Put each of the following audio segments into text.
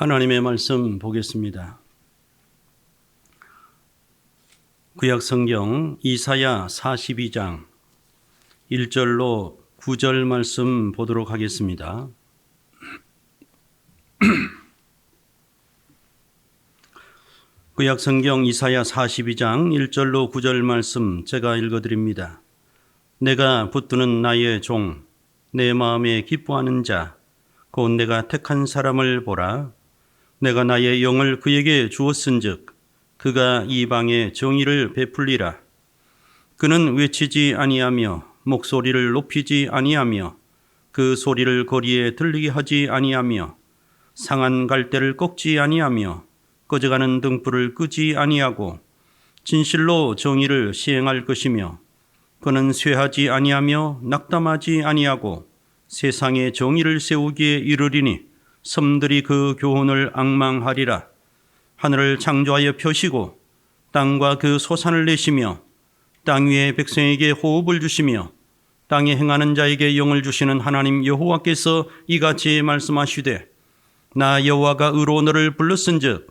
하나님의 말씀 보겠습니다. 구약 성경 이사야 42장 1절로 9절 말씀 보도록 하겠습니다. 구약 성경 이사야 42장 1절로 9절 말씀 제가 읽어드립니다. 내가 붙드는 나의 종, 내 마음에 기뻐하는 자, 곧 내가 택한 사람을 보라. 내가 나의 영을 그에게 주었은즉 그가 이방에 정의를 베풀리라. 그는 외치지 아니하며 목소리를 높이지 아니하며 그 소리를 거리에 들리게 하지 아니하며 상한 갈대를 꺾지 아니하며 꺼져가는 등불을 끄지 아니하고 진실로 정의를 시행할 것이며 그는 쇠하지 아니하며 낙담하지 아니하고 세상에 정의를 세우기에 이르리니 섬들이 그 교훈을 앙망하리라. 하늘을 창조하여 펴시고 땅과 그 소산을 내시며 땅 위의 백성에게 호흡을 주시며 땅에 행하는 자에게 영을 주시는 하나님 여호와께서 이같이 말씀하시되 나 여호와가 의로 너를 불렀은즉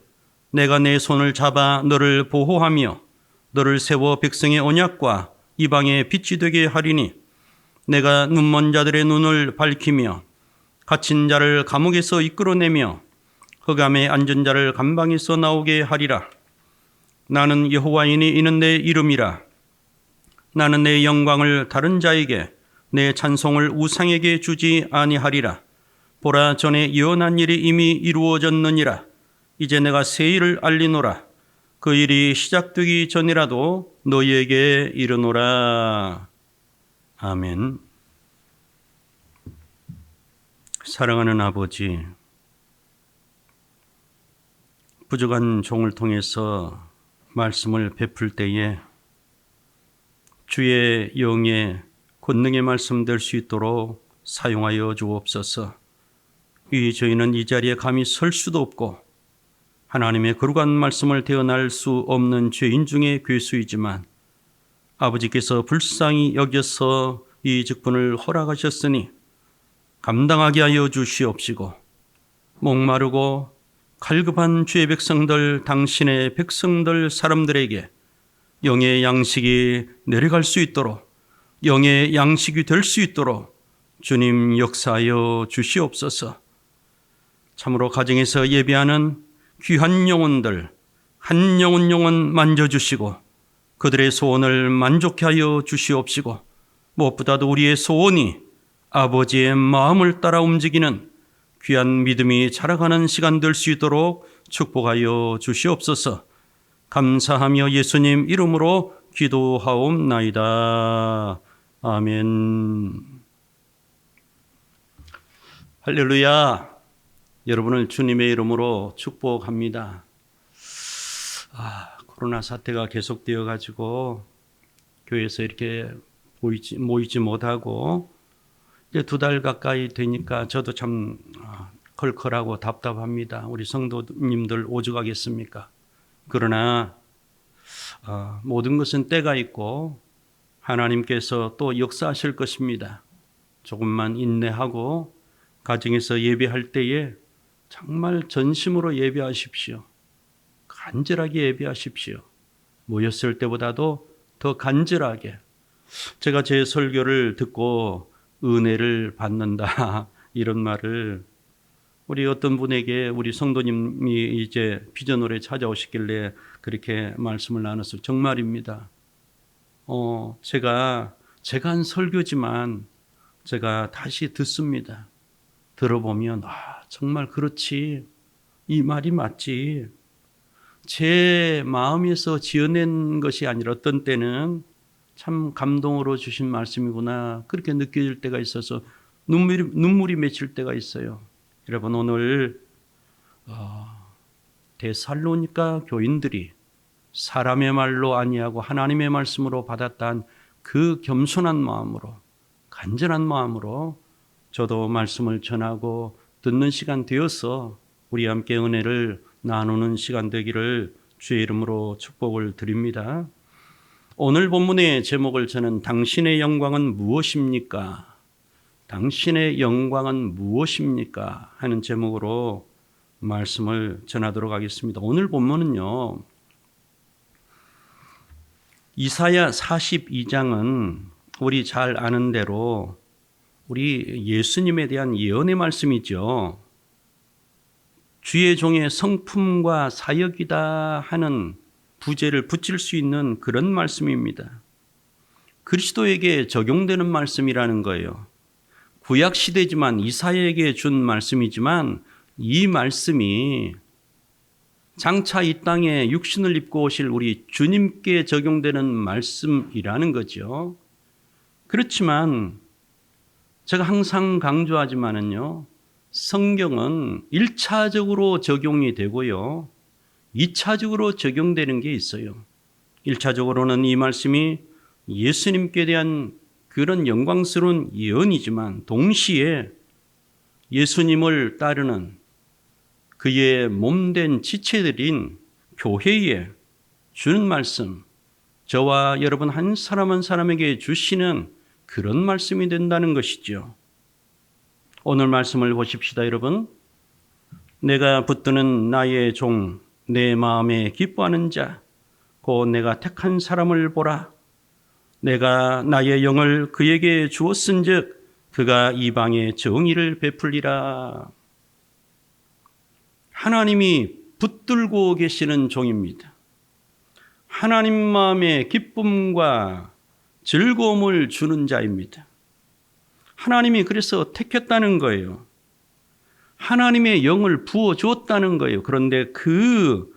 내가 내 손을 잡아 너를 보호하며 너를 세워 백성의 언약과 이방의 빛이 되게 하리니 내가 눈먼 자들의 눈을 밝히며 갇힌 자를 감옥에서 이끌어내며 흑암에 앉은 자를 감방에서 나오게 하리라. 나는 여호와이니 이는 내 이름이라. 나는 내 영광을 다른 자에게 내 찬송을 우상에게 주지 아니하리라. 보라, 전에 예언한 일이 이미 이루어졌느니라. 이제 내가 새 일을 알리노라. 그 일이 시작되기 전이라도 너희에게 이르노라. 아멘. 사랑하는 아버지, 부족한 종을 통해서 말씀을 베풀 때에 주의 영의 권능의 말씀 될 수 있도록 사용하여 주옵소서. 저희는 이 자리에 감히 설 수도 없고 하나님의 거룩한 말씀을 대언할 수 없는 죄인 중에 괴수이지만 아버지께서 불쌍히 여겨서 이 직분을 허락하셨으니 감당하게 하여 주시옵시고 목마르고 갈급한 주의 백성들, 당신의 백성들 사람들에게 영의 양식이 내려갈 수 있도록, 영의 양식이 될 수 있도록 주님 역사하여 주시옵소서. 참으로 가정에서 예배하는 귀한 영혼들 한 영혼 만져주시고 그들의 소원을 만족케 하여 주시옵시고 무엇보다도 우리의 소원이 아버지의 마음을 따라 움직이는 귀한 믿음이 자라가는 시간 될 수 있도록 축복하여 주시옵소서. 감사하며 예수님 이름으로 기도하옵나이다. 아멘. 할렐루야. 여러분을 주님의 이름으로 축복합니다. 코로나 사태가 계속되어 가지고 교회에서 이렇게 모이지 못하고 이제 2달 가까이 되니까 저도 참 컬컬하고 답답합니다. 우리 성도님들 오죽하겠습니까? 그러나 모든 것은 때가 있고 하나님께서 또 역사하실 것입니다. 조금만 인내하고 가정에서 예배할 때에 정말 전심으로 예배하십시오. 간절하게 예배하십시오. 모였을 때보다도 더 간절하게. 제가 제 설교를 듣고 은혜를 받는다 이런 말을 우리 어떤 분에게 우리 성도님이 이제 비전홀에 찾아오시길래 그렇게 말씀을 나눴어요. 정말입니다. 제가 한 설교지만 제가 다시 듣습니다. 들어보면 정말 그렇지, 이 말이 맞지. 제 마음에서 지어낸 것이 아니라 어떤 때는 참 감동으로 주신 말씀이구나 그렇게 느껴질 때가 있어서 눈물이 맺힐 때가 있어요. 여러분, 오늘 데살로니가 교인들이 사람의 말로 아니하고 하나님의 말씀으로 받았던 그 겸손한 마음으로, 간절한 마음으로 저도 말씀을 전하고 듣는 시간 되어서 우리 함께 은혜를 나누는 시간 되기를 주의 이름으로 축복을 드립니다. 오늘 본문의 제목을 저는 당신의 영광은 무엇입니까? 당신의 영광은 무엇입니까? 하는 제목으로 말씀을 전하도록 하겠습니다. 오늘 본문은요, 이사야 42장은 우리 잘 아는 대로 우리 예수님에 대한 예언의 말씀이죠. 주의 종의 성품과 사역이다 하는 부제를 붙일 수 있는 그런 말씀입니다. 그리스도에게 적용되는 말씀이라는 거예요. 구약 시대지만 이사야에게 준 말씀이지만 이 말씀이 장차 이 땅에 육신을 입고 오실 우리 주님께 적용되는 말씀이라는 거죠. 그렇지만 제가 항상 강조하지만은요, 성경은 1차적으로 적용이 되고요, 2차적으로 적용되는 게 있어요. 1차적으로는 이 말씀이 예수님께 대한 그런 영광스러운 예언이지만 동시에 예수님을 따르는 그의 몸된 지체들인 교회에 주는 말씀, 저와 여러분 한 사람 한 사람에게 주시는 그런 말씀이 된다는 것이죠. 오늘 말씀을 보십시다, 여러분. 내가 붙드는 나의 종, 내 마음에 기뻐하는 자, 곧 내가 택한 사람을 보라. 내가 나의 영을 그에게 주었은즉 그가 이방에 정의를 베풀리라. 하나님이 붙들고 계시는 종입니다. 하나님 마음에 기쁨과 즐거움을 주는 자입니다. 하나님이 그래서 택했다는 거예요. 하나님의 영을 부어주었다는 거예요. 그런데 그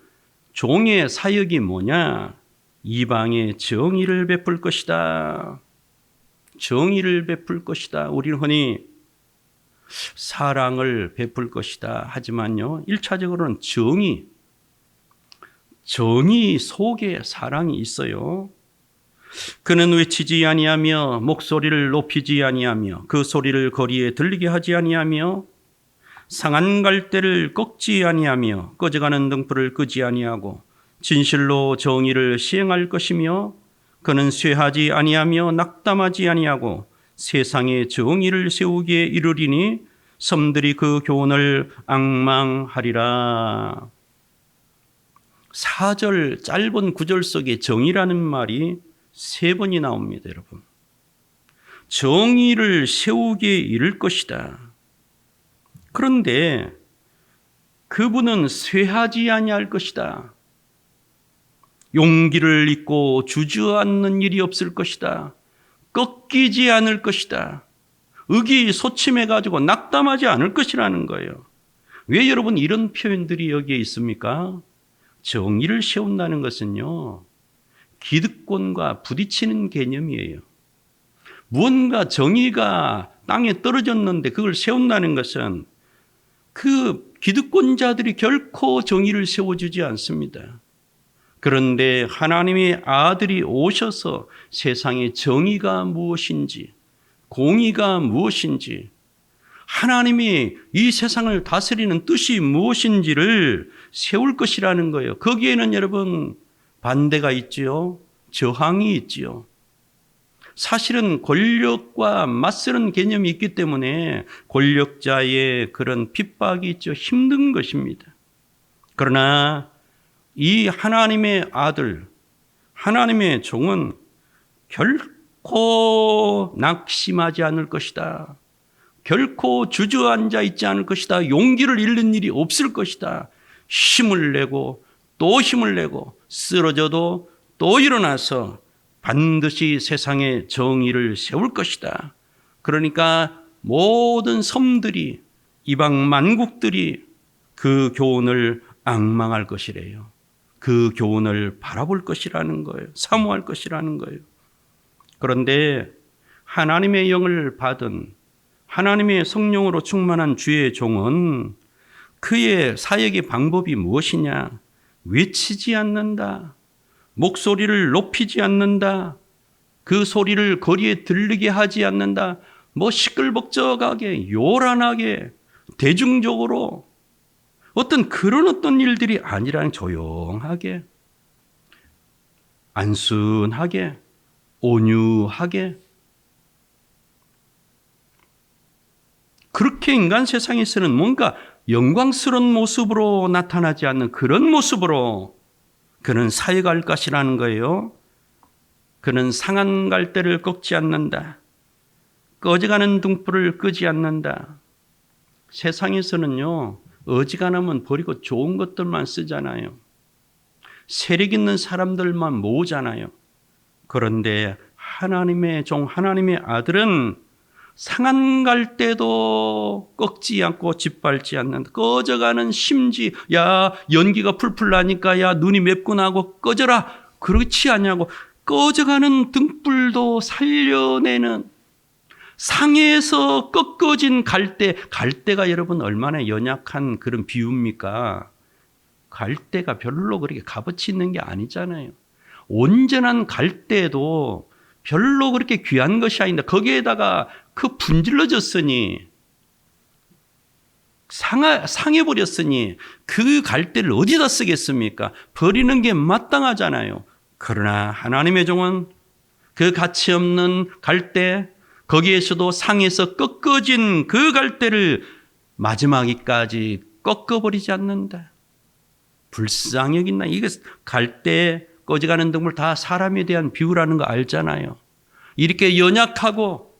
종의 사역이 뭐냐? 이방에 정의를 베풀 것이다. 정의를 베풀 것이다. 우리는 흔히 사랑을 베풀 것이다 하지만요, 1차적으로는 정의 속에 사랑이 있어요. 그는 외치지 아니하며 목소리를 높이지 아니하며 그 소리를 거리에 들리게 하지 아니하며 상한 갈대를 꺾지 아니하며 꺼져가는 등불을 끄지 아니하고 진실로 정의를 시행할 것이며 그는 쇠하지 아니하며 낙담하지 아니하고 세상에 정의를 세우기에 이르리니 섬들이 그 교훈을 앙망하리라. 4절 짧은 구절 속에 정의라는 말이 3번이 나옵니다, 여러분. 정의를 세우기에 이를 것이다. 그런데 그분은 쇠하지 아니할 것이다. 용기를 잊고 주저앉는 일이 없을 것이다. 꺾이지 않을 것이다. 의기소침해가지고 낙담하지 않을 것이라는 거예요. 왜 여러분 이런 표현들이 여기에 있습니까? 정의를 세운다는 것은요, 기득권과 부딪히는 개념이에요. 무언가 정의가 땅에 떨어졌는데 그걸 세운다는 것은 그 기득권자들이 결코 정의를 세워주지 않습니다. 그런데 하나님의 아들이 오셔서 세상의 정의가 무엇인지, 공의가 무엇인지, 하나님이 이 세상을 다스리는 뜻이 무엇인지를 세울 것이라는 거예요. 거기에는 여러분 반대가 있지요. 저항이 있지요. 사실은 권력과 맞서는 개념이 있기 때문에 권력자의 그런 핍박이 있죠. 힘든 것입니다. 그러나 이 하나님의 아들, 하나님의 종은 결코 낙심하지 않을 것이다. 결코 주저앉아 있지 않을 것이다. 용기를 잃는 일이 없을 것이다. 힘을 내고 또 힘을 내고 쓰러져도 또 일어나서 반드시 세상의 정의를 세울 것이다. 그러니까 모든 섬들이, 이방 만국들이 그 교훈을 앙망할 것이래요. 그 교훈을 바라볼 것이라는 거예요. 사모할 것이라는 거예요. 그런데 하나님의 영을 받은 하나님의 성령으로 충만한 주의 종은 그의 사역의 방법이 무엇이냐? 외치지 않는다. 목소리를 높이지 않는다. 그 소리를 거리에 들리게 하지 않는다. 시끌벅적하게, 요란하게, 대중적으로 어떤 일들이 아니라 조용하게, 안순하게, 온유하게, 그렇게 인간 세상에서는 뭔가 영광스러운 모습으로 나타나지 않는 그런 모습으로 그는 사역할 것이라는 거예요. 그는 상한 갈대를 꺾지 않는다. 꺼져가는 등불을 끄지 않는다. 세상에서는요, 어지간하면 버리고 좋은 것들만 쓰잖아요. 세력 있는 사람들만 모으잖아요. 그런데 하나님의 종, 하나님의 아들은 상한 갈대도 꺾지 않고 짓밟지 않는다. 꺼져가는 심지, 야, 연기가 풀풀 나니까 야, 눈이 맵구나 하고 꺼져라. 그렇지 않냐고. 꺼져가는 등불도 살려내는, 상에서 꺾어진 갈대, 갈대가 여러분 얼마나 연약한 그런 비유입니까? 갈대가 별로 그렇게 값어치 있는 게 아니잖아요. 온전한 갈대도 별로 그렇게 귀한 것이 아닌데 거기에다가 그 분질러졌으니 상해버렸으니 그 갈대를 어디다 쓰겠습니까? 버리는 게 마땅하잖아요. 그러나 하나님의 종은 그 가치 없는 갈대, 거기에서도 상에서 꺾어진 그 갈대를 마지막에까지 꺾어버리지 않는다. 불쌍히 여긴다. 이게 갈대, 꺼져가는 등불 다 사람에 대한 비유라는 거 알잖아요. 이렇게 연약하고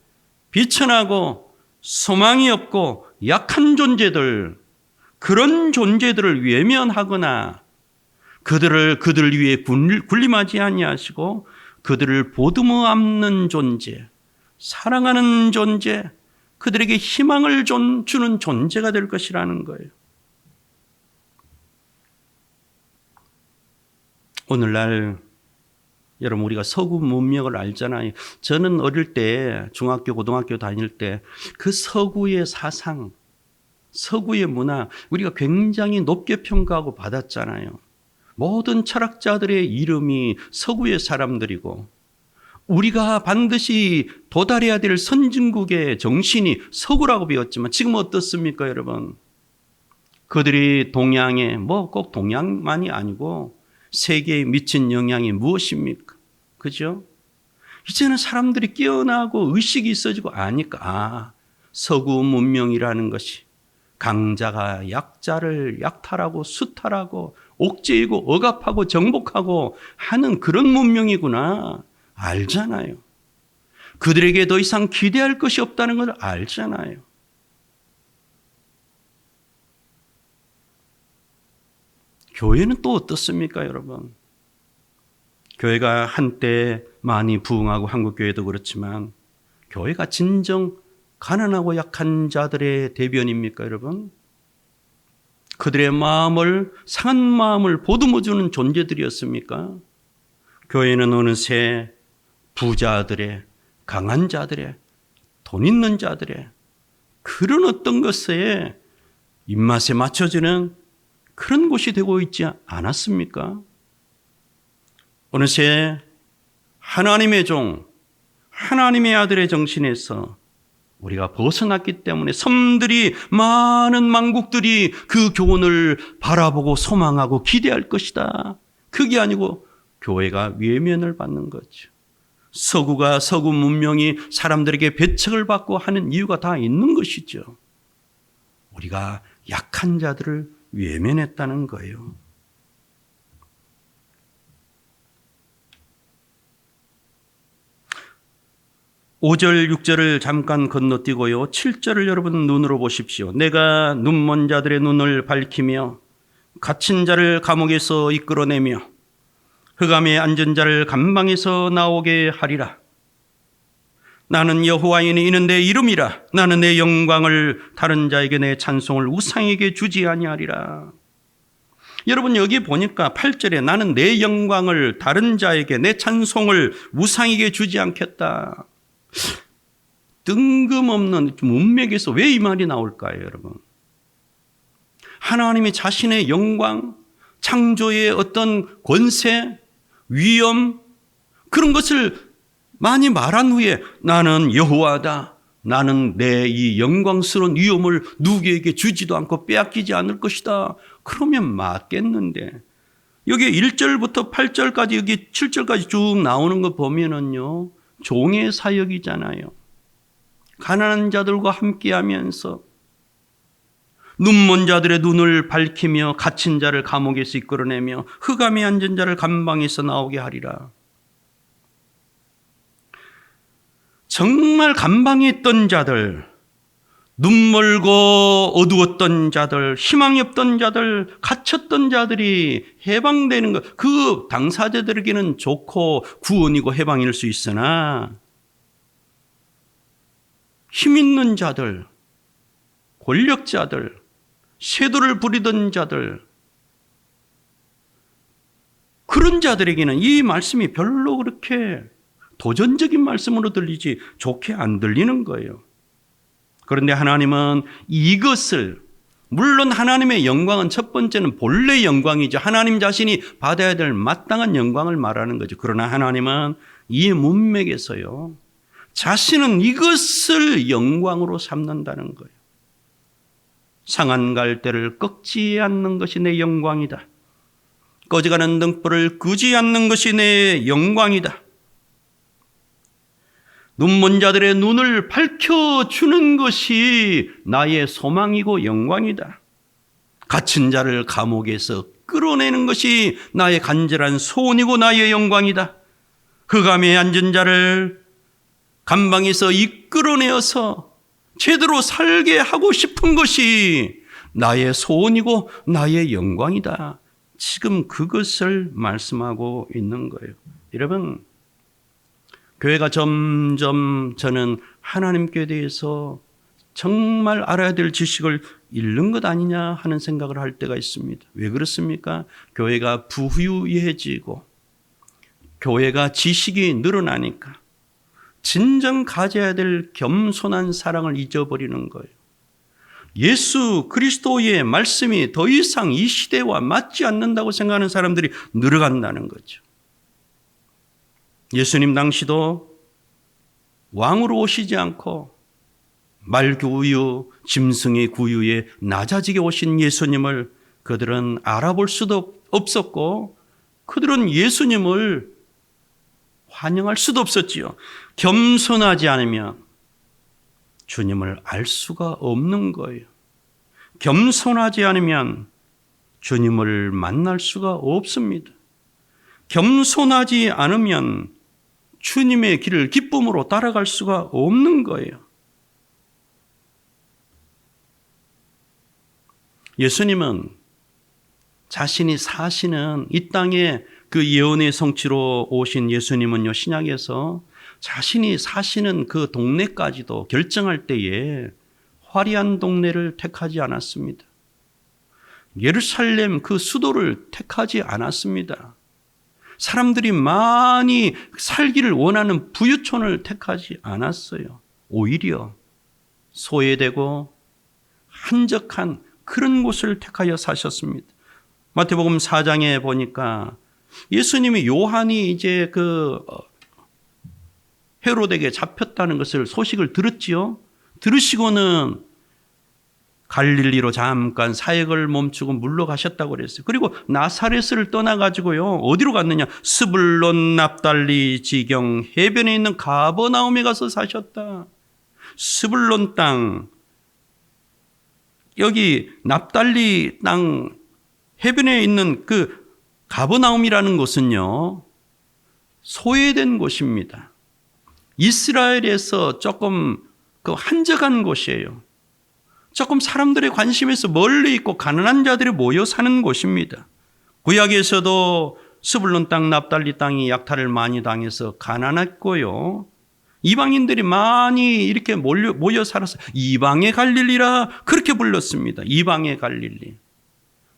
비천하고 소망이 없고 약한 존재들, 그런 존재들을 외면하거나 그들 위해 군림하지 아니하시고 그들을 보듬어 안는 존재, 사랑하는 존재, 그들에게 희망을 주는 존재가 될 것이라는 거예요. 오늘날 여러분 우리가 서구 문명을 알잖아요. 저는 어릴 때 중학교, 고등학교 다닐 때 그 서구의 사상, 서구의 문화 우리가 굉장히 높게 평가하고 받았잖아요. 모든 철학자들의 이름이 서구의 사람들이고 우리가 반드시 도달해야 될 선진국의 정신이 서구라고 배웠지만 지금 어떻습니까, 여러분? 그들이 동양에 꼭 동양만이 아니고 세계에 미친 영향이 무엇입니까? 그죠? 이제는 사람들이 깨어나고 의식이 있어지고 아니까 서구 문명이라는 것이 강자가 약자를 약탈하고 수탈하고 옥죄이고 억압하고 정복하고 하는 그런 문명이구나 알잖아요. 그들에게 더 이상 기대할 것이 없다는 걸 알잖아요. 교회는 또 어떻습니까, 여러분? 교회가 한때 많이 부흥하고 한국교회도 그렇지만 교회가 진정 가난하고 약한 자들의 대변입니까, 여러분? 그들의 마음을, 상한 마음을 보듬어주는 존재들이었습니까? 교회는 어느새 부자들의, 강한 자들의, 돈 있는 자들의 그런 어떤 것에 입맛에 맞춰지는 그런 곳이 되고 있지 않았습니까? 어느새 하나님의 종, 하나님의 아들의 정신에서 우리가 벗어났기 때문에 섬들이, 많은 만국들이 그 교훈을 바라보고 소망하고 기대할 것이다. 그게 아니고 교회가 외면을 받는 거죠. 서구가, 서구 문명이 사람들에게 배척을 받고 하는 이유가 다 있는 것이죠. 우리가 약한 자들을 외면했다는 거예요. 5절, 6절을 잠깐 건너뛰고요. 7절을 여러분 눈으로 보십시오. 내가 눈먼 자들의 눈을 밝히며 갇힌 자를 감옥에서 이끌어내며 흑암에 앉은 자를 감방에서 나오게 하리라. 나는 여호와이니 이는 내 이름이라. 나는 내 영광을 다른 자에게, 내 찬송을 우상에게 주지 아니하리라. 여러분 여기 보니까 8절에 나는 내 영광을 다른 자에게, 내 찬송을 우상에게 주지 않겠다. 뜬금없는 문맥에서 왜 이 말이 나올까요, 여러분? 하나님이 자신의 영광, 창조의 어떤 권세, 위엄, 그런 것을 많이 말한 후에 나는 여호와다. 나는 내 이 영광스러운 위엄을 누구에게 주지도 않고 빼앗기지 않을 것이다. 그러면 맞겠는데 여기 1절부터 8절까지 여기 7절까지 쭉 나오는 거 보면은요, 종의 사역이잖아요. 가난한 자들과 함께하면서 눈먼 자들의 눈을 밝히며 갇힌 자를 감옥에서 이끌어내며 흑암에 앉은 자를 감방에서 나오게 하리라. 정말 감방에 있던 자들, 눈멀고 어두웠던 자들, 희망이 없던 자들, 갇혔던 자들이 해방되는 것, 그 당사자들에게는 좋고 구원이고 해방일 수 있으나 힘 있는 자들, 권력자들, 쇄도를 부리던 자들, 그런 자들에게는 이 말씀이 별로 그렇게 도전적인 말씀으로 들리지 좋게 안 들리는 거예요. 그런데 하나님은 이것을, 물론 하나님의 영광은 첫 번째는 본래 영광이죠. 하나님 자신이 받아야 될 마땅한 영광을 말하는 거죠. 그러나 하나님은 이 문맥에서요, 자신은 이것을 영광으로 삼는다는 거예요. 상한 갈대를 꺾지 않는 것이 내 영광이다. 꺼져가는 등불을 끄지 않는 것이 내 영광이다. 눈먼 자들의 눈을 밝혀주는 것이 나의 소망이고 영광이다. 갇힌 자를 감옥에서 끌어내는 것이 나의 간절한 소원이고 나의 영광이다. 흑암에 앉은 자를 감방에서 이끌어내어서 제대로 살게 하고 싶은 것이 나의 소원이고 나의 영광이다. 지금 그것을 말씀하고 있는 거예요. 여러분, 교회가 점점 저는 하나님께 대해서 정말 알아야 될 지식을 잃는 것 아니냐 하는 생각을 할 때가 있습니다. 왜 그렇습니까? 교회가 부유해지고 교회가 지식이 늘어나니까 진정 가져야 될 겸손한 사랑을 잊어버리는 거예요. 예수 그리스도의 말씀이 더 이상 이 시대와 맞지 않는다고 생각하는 사람들이 늘어간다는 거죠. 예수님 당시도 왕으로 오시지 않고 말구유, 짐승의 구유에 낮아지게 오신 예수님을 그들은 알아볼 수도 없었고 그들은 예수님을 환영할 수도 없었지요. 겸손하지 않으면 주님을 알 수가 없는 거예요. 겸손하지 않으면 주님을 만날 수가 없습니다. 겸손하지 않으면 주님의 길을 기쁨으로 따라갈 수가 없는 거예요. 예수님은 자신이 사시는 이 땅에 그 예언의 성취로 오신 예수님은요, 신약에서 자신이 사시는 그 동네까지도 결정할 때에 화려한 동네를 택하지 않았습니다. 예루살렘 그 수도를 택하지 않았습니다. 사람들이 많이 살기를 원하는 부유촌을 택하지 않았어요. 오히려 소외되고 한적한 그런 곳을 택하여 사셨습니다. 마태복음 4장에 보니까 예수님이 요한이 이제 헤롯에게 잡혔다는 것을 소식을 들었지요. 들으시고는 갈릴리로 잠깐 사역을 멈추고 물러가셨다고 그랬어요. 그리고 나사렛을 떠나가지고요. 어디로 갔느냐? 스불론 납달리 지경 해변에 있는 가버나움에 가서 사셨다. 스불론 땅, 여기 납달리 땅 해변에 있는 그 가버나움이라는 곳은요, 소외된 곳입니다. 이스라엘에서 조금 한적한 곳이에요. 조금 사람들의 관심에서 멀리 있고 가난한 자들이 모여 사는 곳입니다. 구약에서도 스불론 땅, 납달리 땅이 약탈을 많이 당해서 가난했고요. 이방인들이 많이 이렇게 모여 살아서 이방의 갈릴리라 그렇게 불렀습니다. 이방의 갈릴리.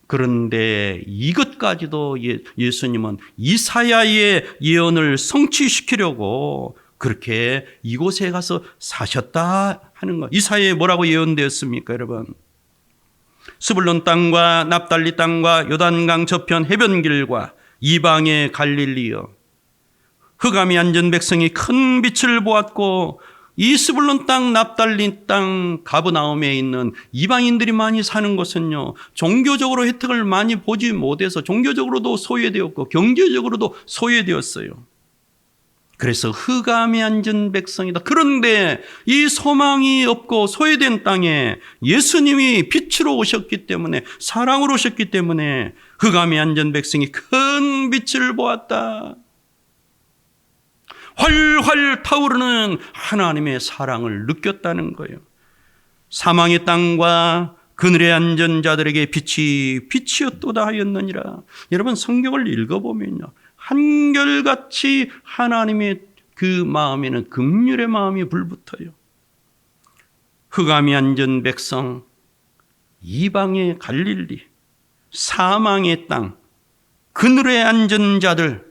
그런데 이것까지도 예수님은 이사야의 예언을 성취시키려고 그렇게 이곳에 가서 사셨다 하는 것. 이사야에 뭐라고 예언되었습니까, 여러분? 스불론 땅과 납달리 땅과 요단강 저편 해변길과 이방의 갈릴리여, 흑암이 앉은 백성이 큰 빛을 보았고 이 스불론 땅, 납달리 땅, 가버나움에 있는 이방인들이 많이 사는 곳은요, 종교적으로 혜택을 많이 보지 못해서 종교적으로도 소외되었고 경제적으로도 소외되었어요. 그래서 흑암에 앉은 백성이다. 그런데 이 소망이 없고 소외된 땅에 예수님이 빛으로 오셨기 때문에, 사랑으로 오셨기 때문에 흑암에 앉은 백성이 큰 빛을 보았다. 활활 타오르는 하나님의 사랑을 느꼈다는 거예요. 사망의 땅과 그늘에 앉은 자들에게 빛이 빛이었도다 하였느니라. 여러분, 성경을 읽어보면요, 한결같이 하나님의 그 마음에는 긍휼의 마음이 불붙어요. 흑암에 앉은 백성, 이방의 갈릴리, 사망의 땅, 그늘에 앉은 자들.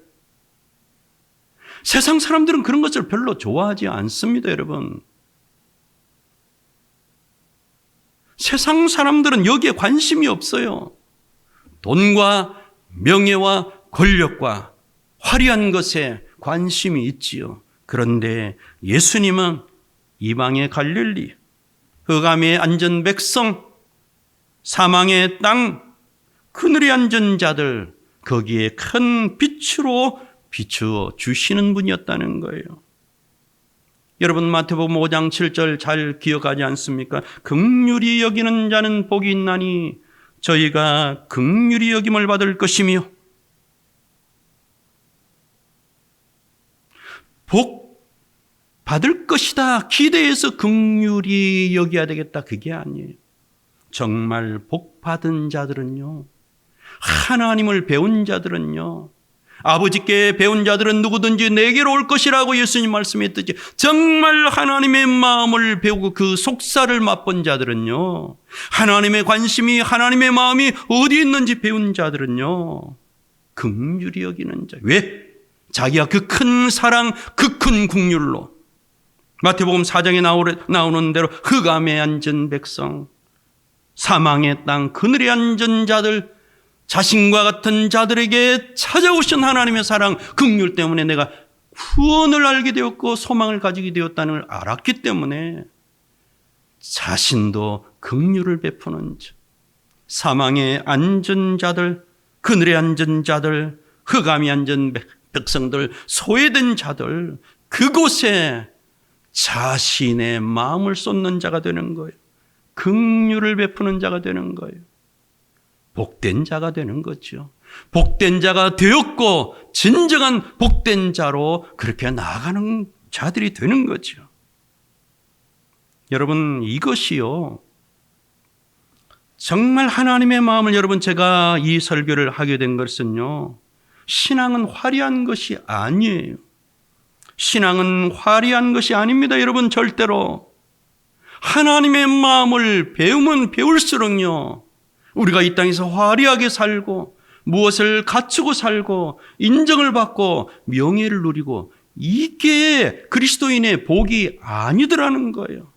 세상 사람들은 그런 것을 별로 좋아하지 않습니다, 여러분. 세상 사람들은 여기에 관심이 없어요. 돈과 명예와 권력과 화려한 것에 관심이 있지요. 그런데 예수님은 이방의 갈릴리, 흑암에 앉은 백성, 사망의 땅, 그늘에 앉은 자들, 거기에 큰 빛으로 비추어 주시는 분이었다는 거예요. 여러분, 마태복음 5장 7절 잘 기억하지 않습니까? 긍휼히 여기는 자는 복이 있나니 저희가 긍휼히 여김을 받을 것이며, 복 받을 것이다 기대해서 긍휼히 여겨야 되겠다, 그게 아니에요. 정말 복 받은 자들은요, 하나님을 배운 자들은요, 아버지께 배운 자들은 누구든지 내게로 올 것이라고 예수님 말씀했듯이, 정말 하나님의 마음을 배우고 그 속살을 맛본 자들은요, 하나님의 관심이, 하나님의 마음이 어디 있는지 배운 자들은요, 긍휼히 여기는 자. 왜? 자기가 그 큰 사랑, 그 큰 긍휼로, 마태복음 4장에 나오는 대로 흑암에 앉은 백성, 사망의 땅, 그늘에 앉은 자들, 자신과 같은 자들에게 찾아오신 하나님의 사랑, 긍휼 때문에 내가 구원을 알게 되었고 소망을 가지게 되었다는 걸 알았기 때문에 자신도 긍휼을 베푸는 자, 사망에 앉은 자들, 그늘에 앉은 자들, 흑암에 앉은 백성들, 소외된 자들, 그곳에 자신의 마음을 쏟는 자가 되는 거예요. 긍휼을 베푸는 자가 되는 거예요. 복된 자가 되는 거죠. 복된 자가 되었고 진정한 복된 자로 그렇게 나아가는 자들이 되는 거죠. 여러분, 이것이요, 정말 하나님의 마음을, 여러분, 제가 이 설교를 하게 된 것은요, 신앙은 화려한 것이 아니에요. 신앙은 화려한 것이 아닙니다, 여러분. 절대로. 하나님의 마음을 배우면 배울수록요, 우리가 이 땅에서 화려하게 살고 무엇을 갖추고 살고 인정을 받고 명예를 누리고, 이게 그리스도인의 복이 아니더라는 거예요.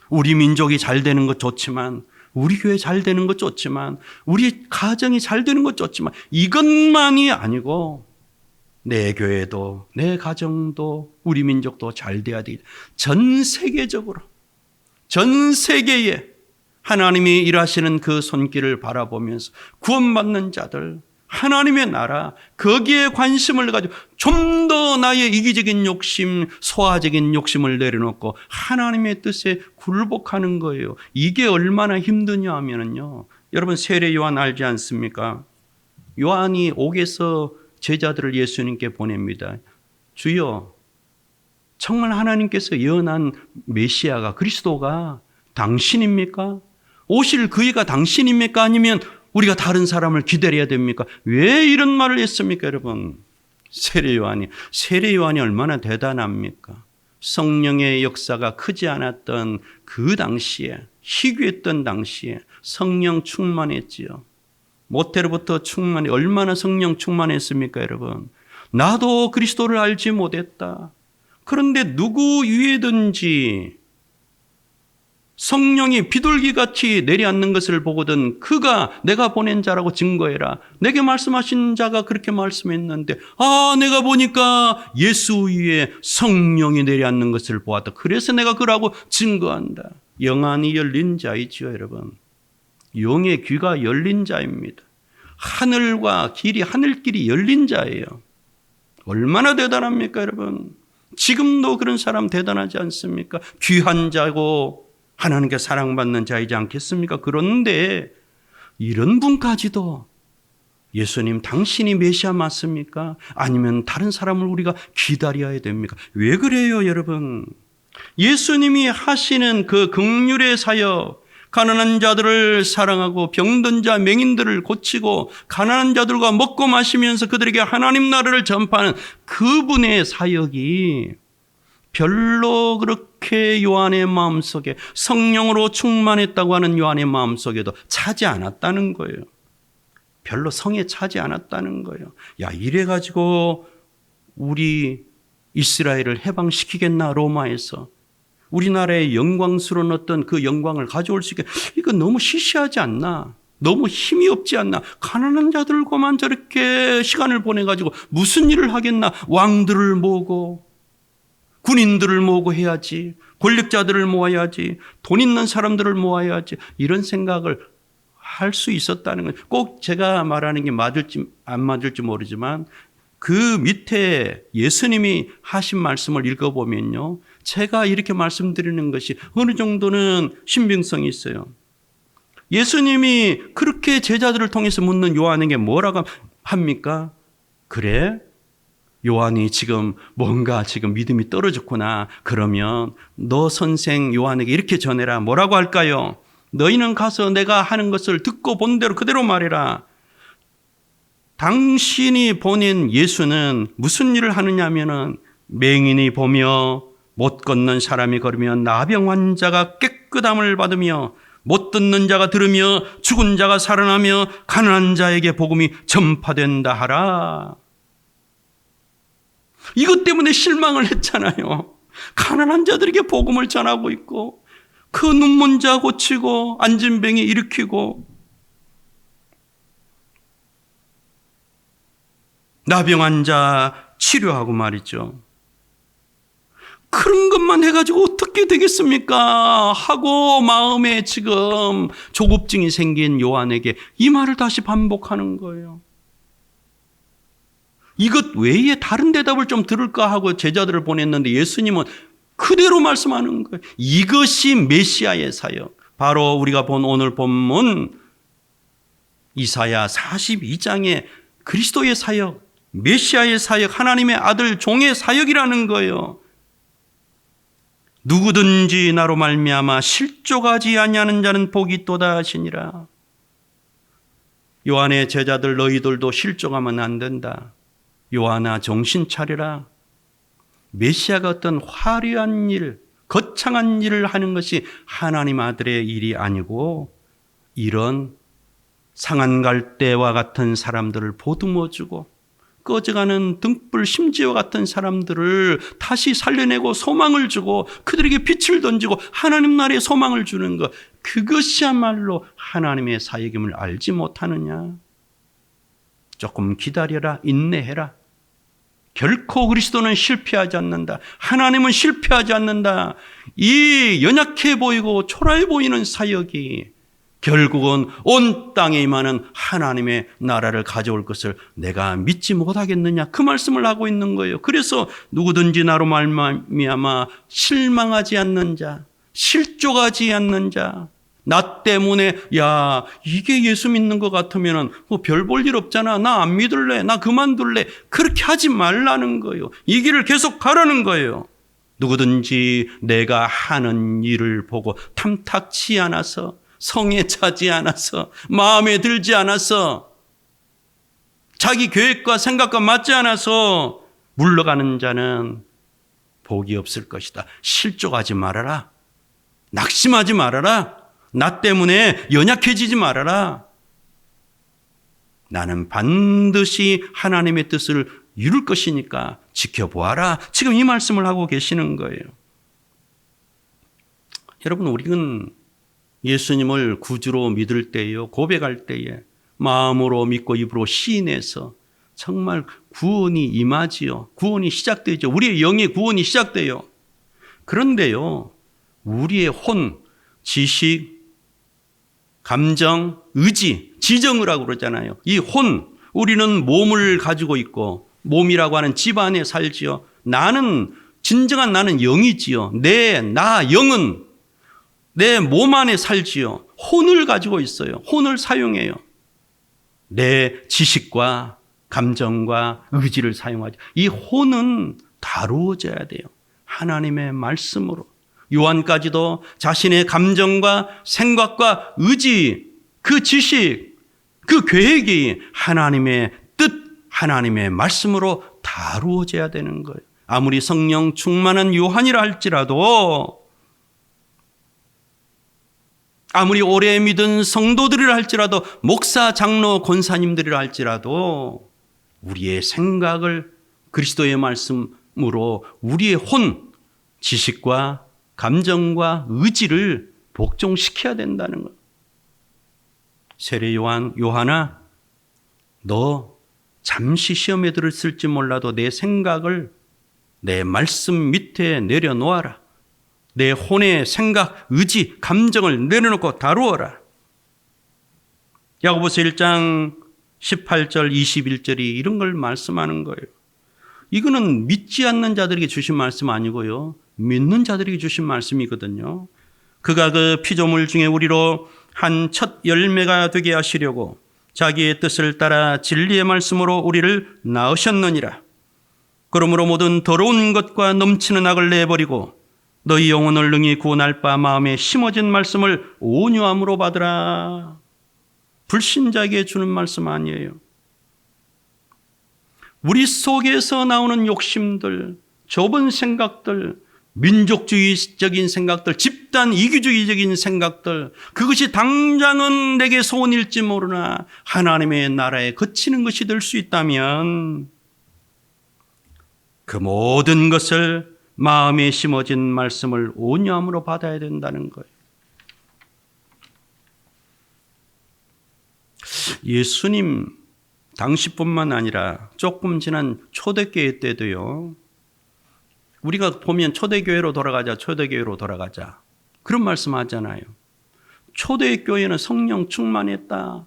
우리 민족이 잘 되는 것 좋지만, 우리 교회 잘 되는 것 좋지만, 우리 가정이 잘 되는 것 좋지만, 이것만이 아니고 내 교회도, 내 가정도, 우리 민족도 잘 돼야 되겠다. 전 세계적으로, 전 세계에 하나님이 일하시는 그 손길을 바라보면서 구원받는 자들, 하나님의 나라, 거기에 관심을 가지고 좀 더 나의 이기적인 욕심, 소화적인 욕심을 내려놓고 하나님의 뜻에 굴복하는 거예요. 이게 얼마나 힘드냐 하면요, 여러분, 세례 요한 알지 않습니까? 요한이 옥에서 제자들을 예수님께 보냅니다. 주여, 정말 하나님께서 예언한 메시아가, 그리스도가 당신입니까? 오실 그이가 당신입니까? 아니면 우리가 다른 사람을 기다려야 됩니까? 왜 이런 말을 했습니까, 여러분? 세례 요한이 얼마나 대단합니까? 성령의 역사가 크지 않았던 그 당시에, 희귀했던 당시에 성령 충만했지요. 모태로부터 얼마나 성령 충만했습니까, 여러분? 나도 그리스도를 알지 못했다. 그런데 누구 위에든지 성령이 비둘기같이 내려앉는 것을 보거든 그가 내가 보낸 자라고 증거해라. 내게 말씀하신 자가 그렇게 말씀했는데, 내가 보니까 예수 위에 성령이 내려앉는 것을 보았다. 그래서 내가 그라고 증거한다. 영안이 열린 자이지요, 여러분. 영의 귀가 열린 자입니다. 하늘길이 열린 자예요. 얼마나 대단합니까, 여러분? 지금도 그런 사람 대단하지 않습니까? 귀한 자고 하나님께 사랑받는 자이지 않겠습니까? 그런데 이런 분까지도 예수님 당신이 메시아 맞습니까? 아니면 다른 사람을 우리가 기다려야 됩니까? 왜 그래요, 여러분? 예수님이 하시는 그 긍휼의 사역, 가난한 자들을 사랑하고 병든 자, 맹인들을 고치고 가난한 자들과 먹고 마시면서 그들에게 하나님 나라를 전파하는 그분의 사역이 별로 그렇게 요한의 마음속에 성령으로 충만했다고 하는 요한의 마음속에도 차지 않았다는 거예요. 별로 성에 차지 않았다는 거예요. 야, 이래가지고 우리 이스라엘을 해방시키겠나, 로마에서. 우리나라의 영광스러운 어떤 그 영광을 가져올 수 있게, 이거 너무 시시하지 않나? 너무 힘이 없지 않나? 가난한 자들과만 저렇게 시간을 보내가지고 무슨 일을 하겠나? 왕들을 모으고 군인들을 모으고 해야지, 권력자들을 모아야지, 돈 있는 사람들을 모아야지, 이런 생각을 할 수 있었다는 거예요. 꼭 제가 말하는 게 맞을지 안 맞을지 모르지만 그 밑에 예수님이 하신 말씀을 읽어보면요, 제가 이렇게 말씀드리는 것이 어느 정도는 신빙성이 있어요. 예수님이 그렇게 제자들을 통해서 묻는 요한에게 뭐라고 합니까? 그래? 요한이 지금 뭔가 지금 믿음이 떨어졌구나. 그러면 너 선생 요한에게 이렇게 전해라. 뭐라고 할까요? 너희는 가서 내가 하는 것을 듣고 본 대로 그대로 말해라. 당신이 보낸 예수는 무슨 일을 하느냐면은 맹인이 보며 못 걷는 사람이 걸으며 나병 환자가 깨끗함을 받으며 못 듣는 자가 들으며 죽은 자가 살아나며 가난한 자에게 복음이 전파된다 하라. 이것 때문에 실망을 했잖아요. 가난한 자들에게 복음을 전하고 있고 그 눈먼 자 고치고 안진병이 일으키고 나병 환자 치료하고 말이죠. 그런 것만 해가지고 어떻게 되겠습니까? 하고 마음에 지금 조급증이 생긴 요한에게 이 말을 다시 반복하는 거예요. 이것 외에 다른 대답을 좀 들을까 하고 제자들을 보냈는데 예수님은 그대로 말씀하는 거예요. 이것이 메시아의 사역. 바로 우리가 본 오늘 본문 이사야 42장의 그리스도의 사역, 메시아의 사역, 하나님의 아들 종의 사역이라는 거예요. 누구든지 나로 말미암아 실족하지 아니하는 자는 복이 있도다 하시니라. 요한의 제자들 너희들도 실족하면 안 된다. 요한아 정신 차리라. 메시아가 어떤 화려한 일, 거창한 일을 하는 것이 하나님 아들의 일이 아니고 이런 상한 갈대와 같은 사람들을 보듬어주고 꺼져가는 등불 심지와 같은 사람들을 다시 살려내고 소망을 주고 그들에게 빛을 던지고 하나님 나라의 소망을 주는 것, 그것이야말로 하나님의 사역임을 알지 못하느냐. 조금 기다려라, 인내해라. 결코 그리스도는 실패하지 않는다. 하나님은 실패하지 않는다. 이 연약해 보이고 초라해 보이는 사역이 결국은 온 땅에 임하는 하나님의 나라를 가져올 것을 내가 믿지 못하겠느냐, 그 말씀을 하고 있는 거예요. 그래서 누구든지 나로 말미암아 실망하지 않는 자, 실족하지 않는 자, 나 때문에 야 이게 예수 믿는 것 같으면 별 볼 일 없잖아, 나 안 믿을래, 나 그만둘래, 그렇게 하지 말라는 거예요. 이 길을 계속 가라는 거예요. 누구든지 내가 하는 일을 보고 탐탁치 않아서, 성에 차지 않아서, 마음에 들지 않아서, 자기 계획과 생각과 맞지 않아서 물러가는 자는 복이 없을 것이다. 실족하지 말아라. 낙심하지 말아라. 나 때문에 연약해지지 말아라. 나는 반드시 하나님의 뜻을 이룰 것이니까 지켜보아라. 지금 이 말씀을 하고 계시는 거예요. 여러분, 우리는 예수님을 구주로 믿을 때요, 고백할 때에 마음으로 믿고 입으로 시인해서 정말 구원이 임하지요. 구원이 시작되죠. 우리의 영의 구원이 시작돼요. 그런데요, 우리의 혼, 지식, 감정, 의지, 지정의라고 그러잖아요. 이 혼, 우리는 몸을 가지고 있고 몸이라고 하는 집 안에 살지요. 진정한 나는 영이지요. 나 영은 내 몸 안에 살지요. 혼을 가지고 있어요. 혼을 사용해요. 내 지식과 감정과 의지를 사용하죠. 이 혼은 다루어져야 돼요. 하나님의 말씀으로. 요한까지도 자신의 감정과 생각과 의지, 그 지식, 그 계획이 하나님의 뜻, 하나님의 말씀으로 다루어져야 되는 거예요. 아무리 성령 충만한 요한이라 할지라도, 아무리 오래 믿은 성도들이라 할지라도, 목사, 장로, 권사님들이라 할지라도 우리의 생각을 그리스도의 말씀으로 우리의 혼, 지식과 감정과 의지를 복종시켜야 된다는 거예요. 세례 요한아, 너 잠시 시험에 들었을지 몰라도 내 생각을 내 말씀 밑에 내려놓아라. 내 혼의 생각, 의지, 감정을 내려놓고 다루어라. 야고보서 1장 18절 21절이 이런 걸 말씀하는 거예요. 이거는 믿지 않는 자들에게 주신 말씀 아니고요, 믿는 자들에게 주신 말씀이거든요. 그가 그 피조물 중에 우리로 한 첫 열매가 되게 하시려고 자기의 뜻을 따라 진리의 말씀으로 우리를 낳으셨느니라. 그러므로 모든 더러운 것과 넘치는 악을 내버리고 너희 영혼을 능히 구원할 바 마음에 심어진 말씀을 온유함으로 받으라. 불신자에게 주는 말씀 아니에요. 우리 속에서 나오는 욕심들, 좁은 생각들, 민족주의적인 생각들, 집단 이기주의적인 생각들, 그것이 당장은 내게 소원일지 모르나 하나님의 나라에 그치는 것이 될 수 있다면 그 모든 것을 마음에 심어진 말씀을 온유함으로 받아야 된다는 거예요. 예수님 당시뿐만 아니라 조금 지난 초대교회 때도요, 우리가 보면 초대교회로 돌아가자 그런 말씀 하잖아요. 초대교회는 성령 충만했다.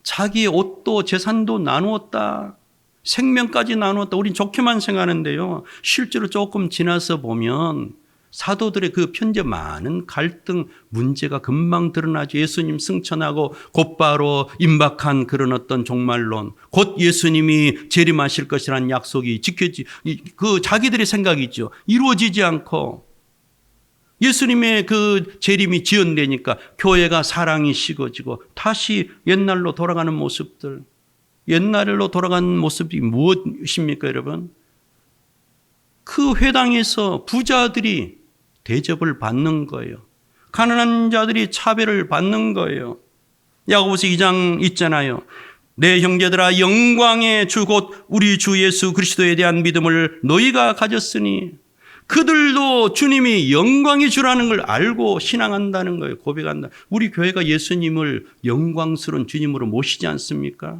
자기의 옷도 재산도 나누었다. 생명까지 나누었다. 우린 좋게만 생각하는데요, 실제로 조금 지나서 보면 사도들의 그 편지 많은 갈등, 문제가 금방 드러나죠. 예수님 승천하고 곧바로 임박한 그런 어떤 종말론, 곧 예수님이 재림하실 것이라는 약속이 그 자기들의 생각이죠. 이루어지지 않고 예수님의 그 재림이 지연되니까 교회가 사랑이 식어지고 다시 옛날로 돌아가는 모습들. 옛날로 돌아가는 모습이 무엇입니까, 여러분? 그 회당에서 부자들이 대접을 받는 거예요. 가난한 자들이 차별을 받는 거예요. 야고보서 2장 있잖아요. 내 형제들아, 영광의 주 곧 우리 주 예수 그리스도에 대한 믿음을 너희가 가졌으니, 그들도 주님이 영광의 주라는 걸 알고 신앙한다는 거예요. 고백한다. 우리 교회가 예수님을 영광스러운 주님으로 모시지 않습니까?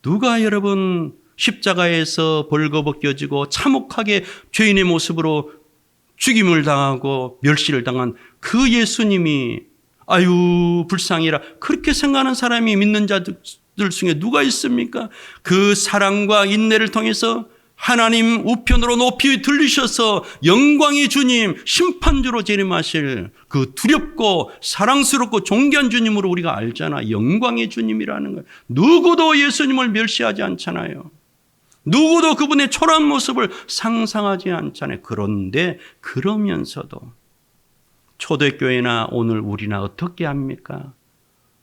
누가 여러분 십자가에서 벌거벗겨지고 참혹하게 죄인의 모습으로 죽임을 당하고 멸시를 당한 그 예수님이 아유 불쌍해라 그렇게 생각하는 사람이 믿는 자들 중에 누가 있습니까? 그 사랑과 인내를 통해서 하나님 우편으로 높이 들리셔서 영광의 주님, 심판주로 재림하실 그 두렵고 사랑스럽고 존귀한 주님으로 우리가 알잖아. 영광의 주님이라는 거예요. 누구도 예수님을 멸시하지 않잖아요. 누구도 그분의 초라한 모습을 상상하지 않잖아요. 그런데 그러면서도 초대교회나 오늘 우리나 어떻게 합니까?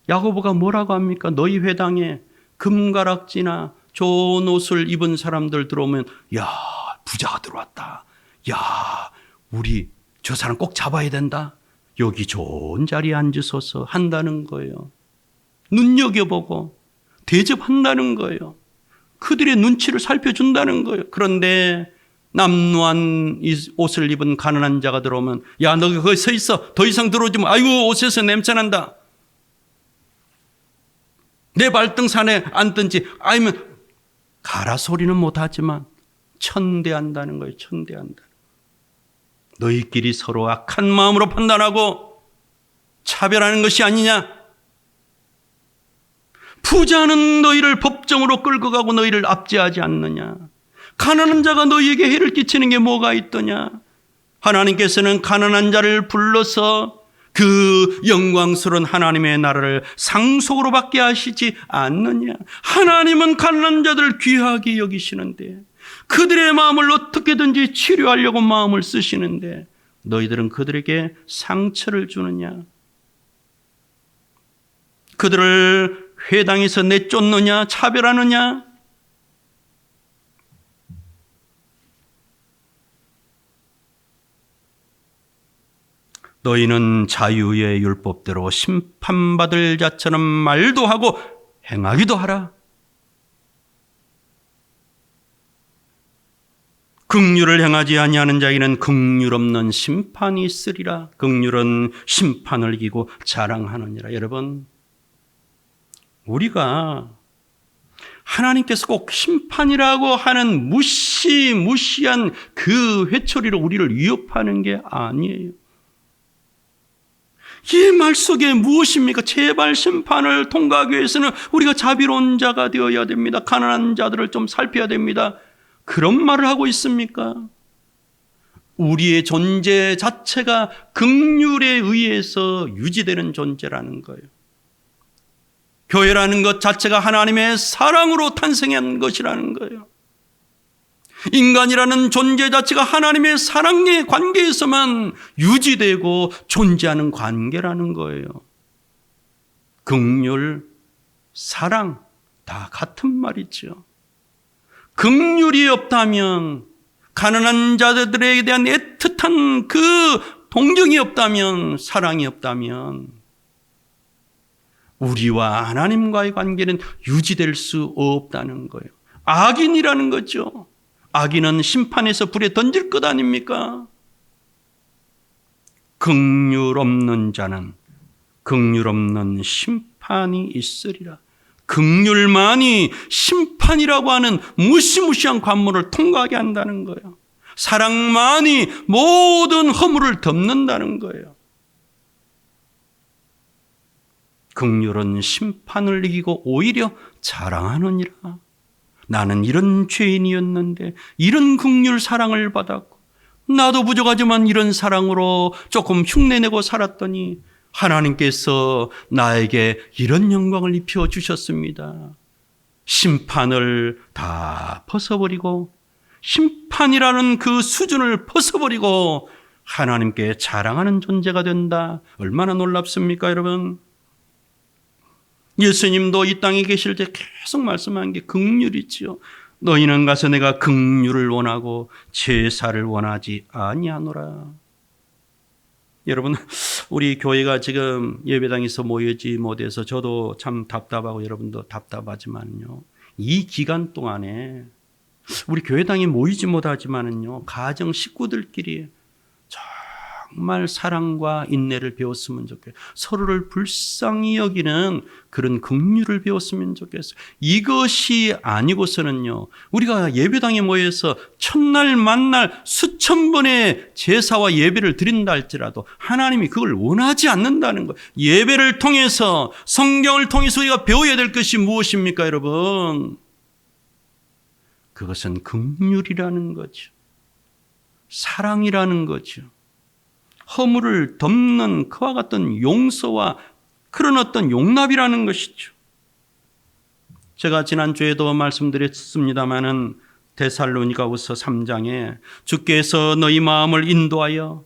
야고보가 뭐라고 합니까? 너희 회당에 금가락지나 좋은 옷을 입은 사람들 들어오면 야 부자가 들어왔다. 야 우리 저 사람 꼭 잡아야 된다. 여기 좋은 자리에 앉으소서 한다는 거예요. 눈여겨보고 대접한다는 거예요. 그들의 눈치를 살펴준다는 거예요. 그런데 남루한 옷을 입은 가난한 자가 들어오면 야 너 거기 서 있어. 더 이상 들어오지 마. 아이고 옷에서 냄새난다. 내 발등산에 앉든지 아니면 가라 소리는 못하지만 천대한다는 거예요. 천대한다. 너희끼리 서로 악한 마음으로 판단하고 차별하는 것이 아니냐. 부자는 너희를 법정으로 끌고 가고 너희를 압제하지 않느냐? 가난한 자가 너희에게 해를 끼치는 게 뭐가 있더냐? 하나님께서는 가난한 자를 불러서 그 영광스러운 하나님의 나라를 상속으로 받게 하시지 않느냐? 하나님은 가난한 자들을 귀하게 여기시는데 그들의 마음을 어떻게든지 치료하려고 마음을 쓰시는데 너희들은 그들에게 상처를 주느냐? 그들을 회당에서 내쫓느냐? 차별하느냐? 너희는 자유의 율법대로 심판받을 자처럼 말도 하고 행하기도 하라. 긍휼을 행하지 아니하는 자에게는 긍휼 없는 심판이 있으리라. 긍휼은 심판을 이기고 자랑하느니라. 여러분, 우리가 하나님께서 꼭 심판이라고 하는 무시한 그 회초리로 우리를 위협하는 게 아니에요. 이 말 속에 무엇입니까? 제발 심판을 통과하기 위해서는 우리가 자비로운 자가 되어야 됩니다. 가난한 자들을 좀 살펴야 됩니다. 그런 말을 하고 있습니까? 우리의 존재 자체가 긍휼에 의해서 유지되는 존재라는 거예요. 교회라는 것 자체가 하나님의 사랑으로 탄생한 것이라는 거예요. 인간이라는 존재 자체가 하나님의 사랑의 관계에서만 유지되고 존재하는 관계라는 거예요. 긍휼, 사랑 다 같은 말이죠. 긍휼이 없다면, 가난한 자들에 대한 애틋한 그 동정이 없다면, 사랑이 없다면 우리와 하나님과의 관계는 유지될 수 없다는 거예요. 악인이라는 거죠. 악인은 심판에서 불에 던질 것 아닙니까? 긍휼 없는 자는 긍휼 없는 심판이 있으리라. 긍휼만이 심판이라고 하는 무시무시한 관문을 통과하게 한다는 거예요. 사랑만이 모든 허물을 덮는다는 거예요. 긍휼은 심판을 이기고 오히려 자랑하느니라. 나는 이런 죄인이었는데 이런 긍휼 사랑을 받았고 나도 부족하지만 이런 사랑으로 조금 흉내내고 살았더니 하나님께서 나에게 이런 영광을 입혀 주셨습니다. 심판을 다 벗어버리고 심판이라는 그 수준을 벗어버리고 하나님께 자랑하는 존재가 된다. 얼마나 놀랍습니까, 여러분? 예수님도 이 땅에 계실 때 계속 말씀한 게 긍휼이지요. 너희는 가서 내가 긍휼을 원하고 제사를 원하지 아니하노라. 여러분, 우리 교회가 지금 예배당에서 모이지 못해서 저도 참 답답하고 여러분도 답답하지만요. 이 기간 동안에 우리 교회당에 모이지 못하지만은요, 가정 식구들끼리 정말 사랑과 인내를 배웠으면 좋겠어요. 서로를 불쌍히 여기는 그런 긍휼을 배웠으면 좋겠어요. 이것이 아니고서는요, 우리가 예배당에 모여서 첫날 만날 수천 번의 제사와 예배를 드린다 할지라도 하나님이 그걸 원하지 않는다는 거예요. 예배를 통해서, 성경을 통해서 우리가 배워야 될 것이 무엇입니까, 여러분? 그것은 긍휼이라는 거죠. 사랑이라는 거죠. 허물을 덮는 그와 같은 용서와 그런 어떤 용납이라는 것이죠. 제가 지난주에도 말씀드렸습니다마는 데살로니가후서 3장에 주께서 너희 마음을 인도하여,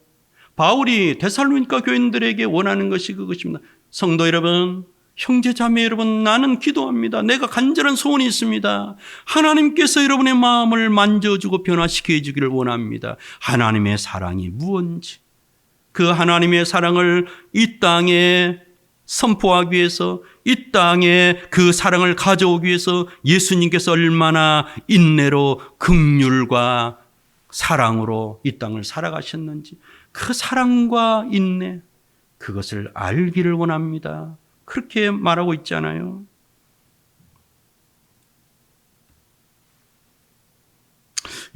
바울이 데살로니가 교인들에게 원하는 것이 그것입니다. 성도 여러분, 형제 자매 여러분, 나는 기도합니다. 내가 간절한 소원이 있습니다. 하나님께서 여러분의 마음을 만져주고 변화시켜 주기를 원합니다. 하나님의 사랑이 무엇인지, 그 하나님의 사랑을 이 땅에 선포하기 위해서, 이 땅에 그 사랑을 가져오기 위해서 예수님께서 얼마나 인내로 긍휼과 사랑으로 이 땅을 살아가셨는지, 그 사랑과 인내, 그것을 알기를 원합니다. 그렇게 말하고 있잖아요.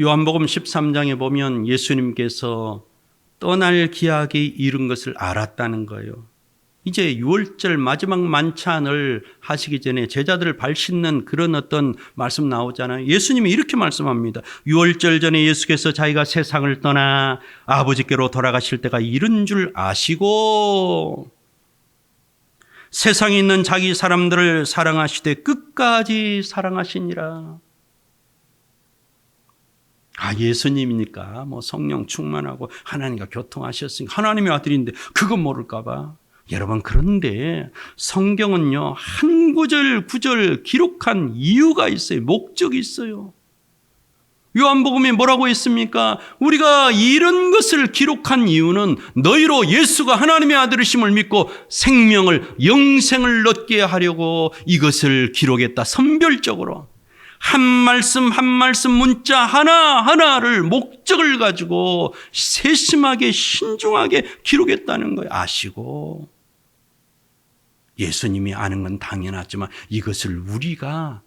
요한복음 13장에 보면 예수님께서 떠날 기약이 이른 것을 알았다는 거예요. 이제 유월절 마지막 만찬을 하시기 전에 제자들을 발 씻는 그런 어떤 말씀 나오잖아요. 예수님이 이렇게 말씀합니다. 유월절 전에 예수께서 자기가 세상을 떠나 아버지께로 돌아가실 때가 이른 줄 아시고 세상에 있는 자기 사람들을 사랑하시되 끝까지 사랑하시니라. 예수님이니까 성령 충만하고 하나님과 교통하셨으니까 하나님의 아들인데 그건 모를까 봐. 여러분, 그런데 성경은요, 한 구절 구절 기록한 이유가 있어요. 목적이 있어요. 요한복음에 뭐라고 했습니까? 우리가 이런 것을 기록한 이유는 너희로 예수가 하나님의 아들이심을 믿고 생명을, 영생을 얻게 하려고 이것을 기록했다. 선별적으로 한 말씀 한 말씀 문자 하나하나를 목적을 가지고 세심하게 신중하게 기록했다는 거예요. 아시고 예수님이 아는 건 당연하지만 이것을 우리가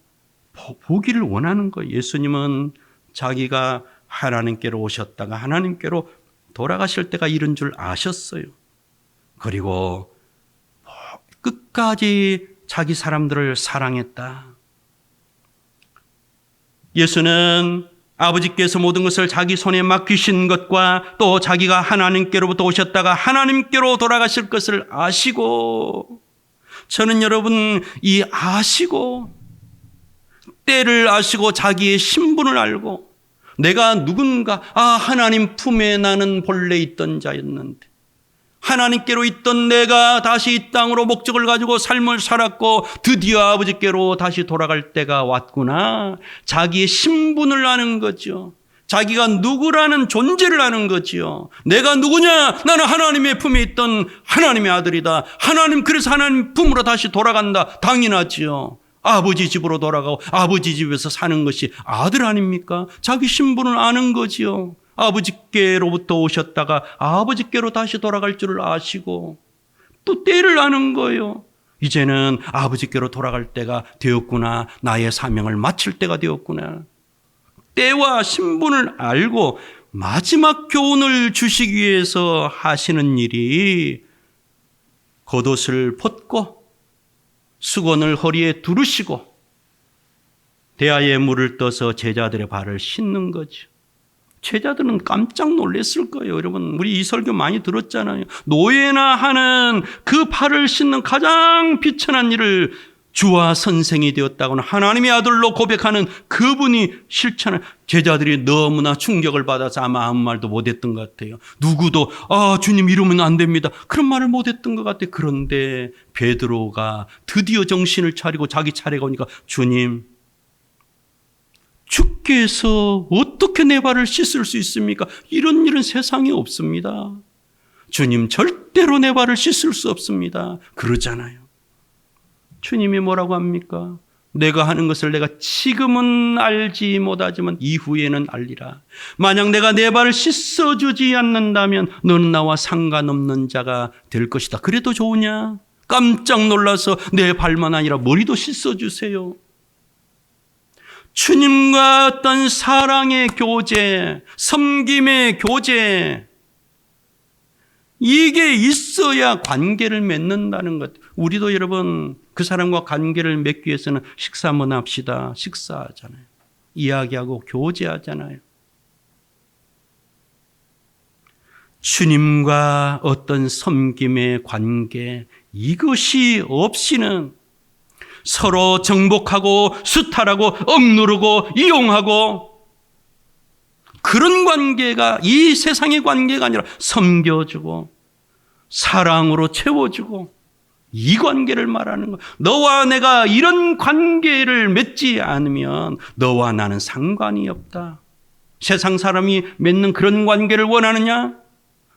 보기를 원하는 거예요. 예수님은 자기가 하나님께로 오셨다가 하나님께로 돌아가실 때가 이른 줄 아셨어요. 그리고 끝까지 자기 사람들을 사랑했다. 예수는 아버지께서 모든 것을 자기 손에 맡기신 것과 또 자기가 하나님께로부터 오셨다가 하나님께로 돌아가실 것을 아시고, 저는 여러분 이 아시고 때를 아시고 자기의 신분을 알고 내가 누군가, 하나님 품에 나는 본래 있던 자였는데 하나님께로 있던 내가 다시 이 땅으로 목적을 가지고 삶을 살았고 드디어 아버지께로 다시 돌아갈 때가 왔구나. 자기의 신분을 아는 거죠. 자기가 누구라는 존재를 아는 거지요. 내가 누구냐? 나는 하나님의 품에 있던 하나님의 아들이다. 그래서 하나님 품으로 다시 돌아간다. 당연하지요. 아버지 집으로 돌아가고 아버지 집에서 사는 것이 아들 아닙니까? 자기 신분을 아는 거지요. 아버지께로부터 오셨다가 아버지께로 다시 돌아갈 줄을 아시고 또 때를 아는 거예요. 이제는 아버지께로 돌아갈 때가 되었구나. 나의 사명을 마칠 때가 되었구나. 때와 신분을 알고 마지막 교훈을 주시기 위해서 하시는 일이 겉옷을 벗고 수건을 허리에 두르시고 대야에 물을 떠서 제자들의 발을 씻는 거죠. 제자들은 깜짝 놀랐을 거예요. 여러분, 우리 이 설교 많이 들었잖아요. 노예나 하는 그 발을 씻는 가장 비천한 일을 주와 선생이 되었다고는 하나님의 아들로 고백하는 그분이 실천한, 제자들이 너무나 충격을 받아서 아마 아무 말도 못했던 것 같아요. 누구도 주님 이러면 안 됩니다, 그런 말을 못했던 것 같아요. 그런데 베드로가 드디어 정신을 차리고 자기 차례가 오니까 주님, 주께서 어떻게 내 발을 씻을 수 있습니까? 이런 일은 세상에 없습니다. 주님, 절대로 내 발을 씻을 수 없습니다. 그러잖아요. 주님이 뭐라고 합니까? 내가 하는 것을 내가 지금은 알지 못하지만 이후에는 알리라. 만약 내가 내 발을 씻어주지 않는다면 너는 나와 상관없는 자가 될 것이다. 그래도 좋으냐? 깜짝 놀라서 내 발만 아니라 머리도 씻어주세요. 주님과 어떤 사랑의 교제, 섬김의 교제, 이게 있어야 관계를 맺는다는 것. 우리도 여러분 그 사람과 관계를 맺기 위해서는 식사 한번 합시다. 식사하잖아요. 이야기하고 교제하잖아요. 주님과 어떤 섬김의 관계, 이것이 없이는 서로 정복하고 수탈하고 억누르고 이용하고 그런 관계가 이 세상의 관계가 아니라 섬겨주고 사랑으로 채워주고 이 관계를 말하는 거예요. 너와 내가 이런 관계를 맺지 않으면 너와 나는 상관이 없다. 세상 사람이 맺는 그런 관계를 원하느냐?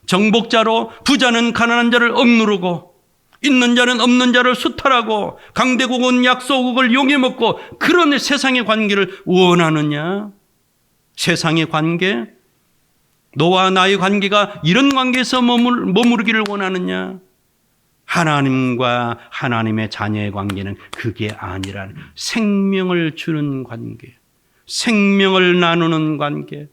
정복자로 부자는 가난한 자를 억누르고 있는 자는 없는 자를 수탈하고 강대국은 약소국을 용해먹고 그런 세상의 관계를 원하느냐? 세상의 관계? 너와 나의 관계가 이런 관계에서 머무르기를 원하느냐? 하나님과 하나님의 자녀의 관계는 그게 아니란 생명을 주는 관계, 생명을 나누는 관계,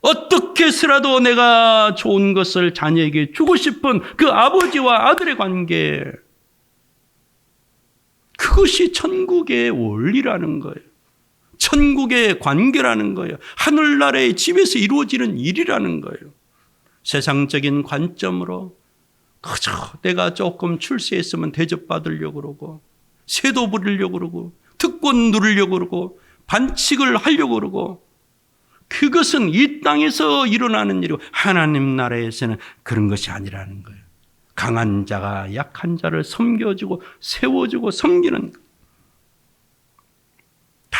어떻게 해서라도 내가 좋은 것을 자녀에게 주고 싶은 그 아버지와 아들의 관계, 그것이 천국의 원리라는 거예요. 천국의 관계라는 거예요. 하늘나라의 집에서 이루어지는 일이라는 거예요. 세상적인 관점으로 그저 내가 조금 출세했으면 대접받으려고 그러고, 세도 부리려고 그러고, 특권 누리려고 그러고, 반칙을 하려고 그러고, 그것은 이 땅에서 일어나는 일이고 하나님 나라에서는 그런 것이 아니라는 거예요. 강한 자가 약한 자를 섬겨주고 세워주고 섬기는 것. 다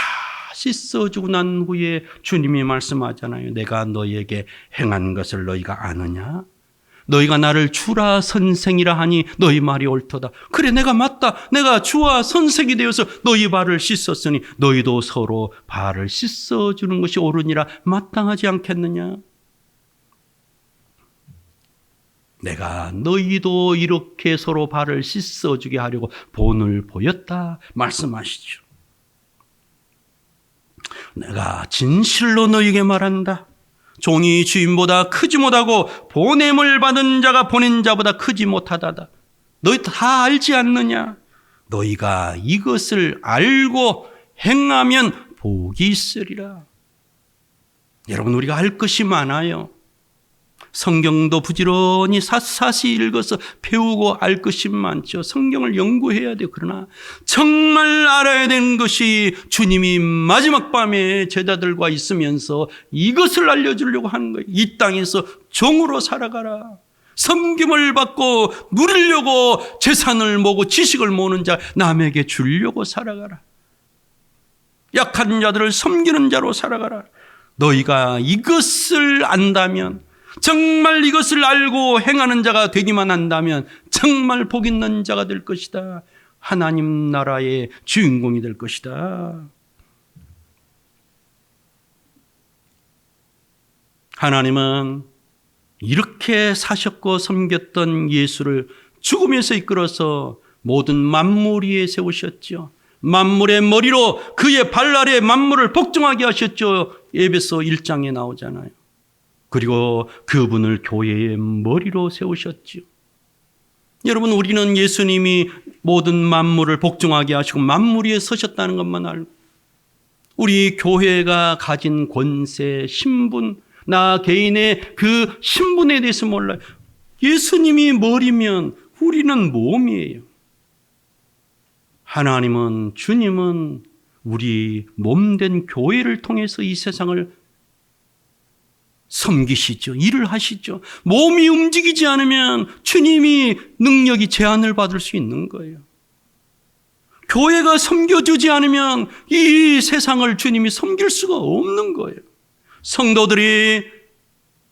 씻어주고 난 후에 주님이 말씀하잖아요. 내가 너희에게 행한 것을 너희가 아느냐? 너희가 나를 주라 선생이라 하니 너희 말이 옳도다. 그래, 내가 맞다. 내가 주와 선생이 되어서 너희 발을 씻었으니 너희도 서로 발을 씻어주는 것이 옳으니라. 마땅하지 않겠느냐? 내가 너희도 이렇게 서로 발을 씻어주게 하려고 본을 보였다 말씀하시죠. 내가 진실로 너희에게 말한다. 종이 주인보다 크지 못하고 보냄을 받은 자가 보낸 자보다 크지 못하다다. 너희 다 알지 않느냐? 너희가 이것을 알고 행하면 복이 있으리라. 여러분, 우리가 알 것이 많아요. 성경도 부지런히 샅샅이 읽어서 배우고 알 것이 많죠. 성경을 연구해야 돼요. 그러나 정말 알아야 되는 것이 주님이 마지막 밤에 제자들과 있으면서 이것을 알려주려고 하는 거예요. 이 땅에서 종으로 살아가라. 섬김을 받고 누리려고 재산을 모으고 지식을 모으는 자, 남에게 주려고 살아가라. 약한 자들을 섬기는 자로 살아가라. 너희가 이것을 안다면, 정말 이것을 알고 행하는 자가 되기만 한다면 정말 복 있는 자가 될 것이다. 하나님 나라의 주인공이 될 것이다. 하나님은 이렇게 사셨고 섬겼던 예수를 죽음에서 이끌어서 모든 만물 위에 세우셨죠. 만물의 머리로 그의 발 아래 만물을 복종하게 하셨죠. 에베소 1장에 나오잖아요. 그리고 그분을 교회의 머리로 세우셨지요. 여러분, 우리는 예수님이 모든 만물을 복종하게 하시고 만물 위에 서셨다는 것만 알고, 우리 교회가 가진 권세, 신분, 나 개인의 그 신분에 대해서 몰라요. 예수님이 머리면 우리는 몸이에요. 하나님은, 주님은 우리 몸된 교회를 통해서 이 세상을 섬기시죠. 일을 하시죠. 몸이 움직이지 않으면 주님이 능력이 제한을 받을 수 있는 거예요. 교회가 섬겨주지 않으면 이 세상을 주님이 섬길 수가 없는 거예요. 성도들이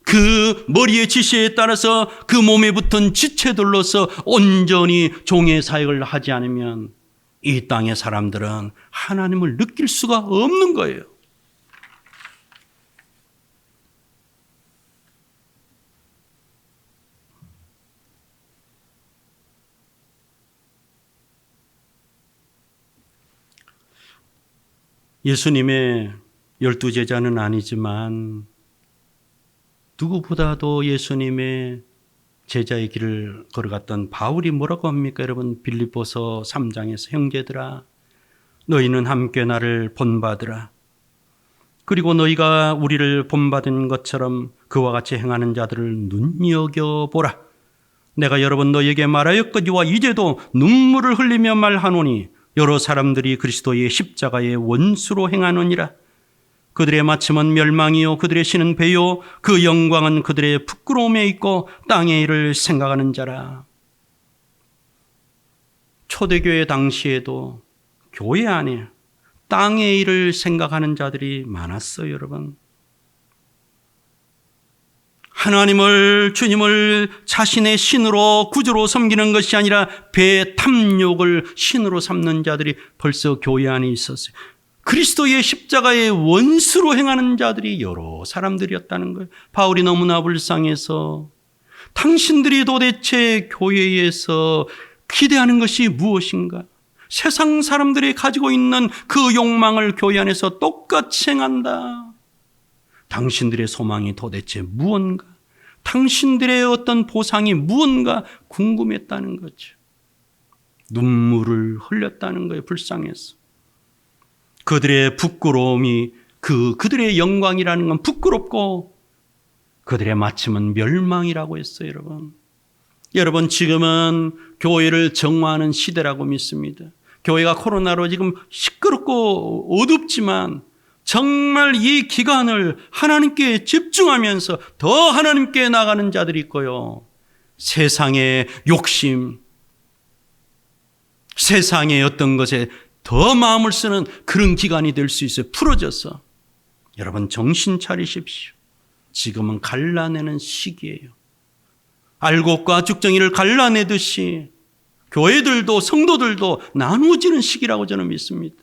그 머리의 지시에 따라서 그 몸에 붙은 지체들로서 온전히 종의 사역을 하지 않으면 이 땅의 사람들은 하나님을 느낄 수가 없는 거예요. 예수님의 12제자는 아니지만 누구보다도 예수님의 제자의 길을 걸어갔던 바울이 뭐라고 합니까? 여러분, 빌립보서 3장에서 형제들아, 너희는 함께 나를 본받으라. 그리고 너희가 우리를 본받은 것처럼 그와 같이 행하는 자들을 눈여겨보라. 내가 여러 번 너희에게 말하였거니와 이제도 눈물을 흘리며 말하노니 여러 사람들이 그리스도의 십자가의 원수로 행하느니라. 그들의 마침은 멸망이요 그들의 신은 배요 그 영광은 그들의 부끄러움에 있고 땅의 일을 생각하는 자라. 초대교회 당시에도 교회 안에 땅의 일을 생각하는 자들이 많았어요. 여러분, 하나님을, 주님을 자신의 신으로 구주로 섬기는 것이 아니라 배 탐욕을 신으로 삼는 자들이 벌써 교회 안에 있었어요. 그리스도의 십자가의 원수로 행하는 자들이 여러 사람들이었다는 거예요. 바울이 너무나 불쌍해서 당신들이 도대체 교회에서 기대하는 것이 무엇인가? 세상 사람들이 가지고 있는 그 욕망을 교회 안에서 똑같이 행한다. 당신들의 소망이 도대체 무언가? 당신들의 어떤 보상이 무언가 궁금했다는 거죠. 눈물을 흘렸다는 거예요. 불쌍해서. 그들의 부끄러움이 그들의 영광이라는 건 부끄럽고 그들의 마침은 멸망이라고 했어요. 여러분 지금은 교회를 정화하는 시대라고 믿습니다. 교회가 코로나로 지금 시끄럽고 어둡지만 정말 이 기간을 하나님께 집중하면서 더 하나님께 나가는 자들이 있고요. 세상의 욕심, 세상의 어떤 것에 더 마음을 쓰는 그런 기간이 될 수 있어요. 풀어져서. 여러분 정신 차리십시오. 지금은 갈라내는 시기예요. 알곡과 죽정이를 갈라내듯이 교회들도 성도들도 나누어지는 시기라고 저는 믿습니다.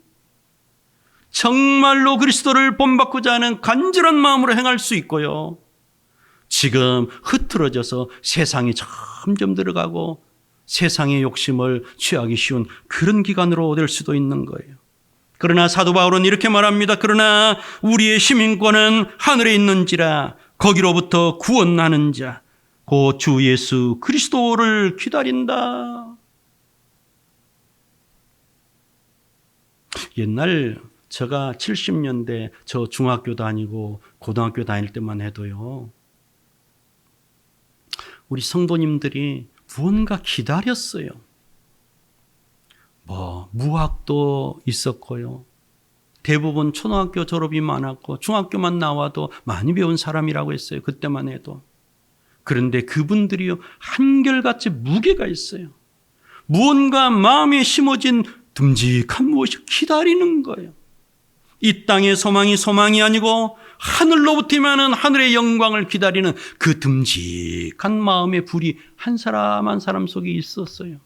정말로 그리스도를 본받고자 하는 간절한 마음으로 행할 수 있고요. 지금 흐트러져서 세상이 점점 들어가고 세상의 욕심을 취하기 쉬운 그런 기간으로 될 수도 있는 거예요. 그러나 사도 바울은 이렇게 말합니다. 그러나 우리의 시민권은 하늘에 있는지라 거기로부터 구원하는 자 곧 주 예수 그리스도를 기다린다. 옛날 제가 70년대 저 중학교 다니고 고등학교 다닐 때만 해도요. 우리 성도님들이 무언가 기다렸어요. 무학도 있었고요. 대부분 초등학교 졸업이 많았고 중학교만 나와도 많이 배운 사람이라고 했어요. 그때만 해도. 그런데 그분들이요 한결같이 무게가 있어요. 무언가 마음에 심어진 듬직한 무엇이 기다리는 거예요. 이 땅의 소망이 아니고 하늘로부터 임하는 하늘의 영광을 기다리는 그 듬직한 마음의 불이 한 사람 한 사람 속에 있었어요.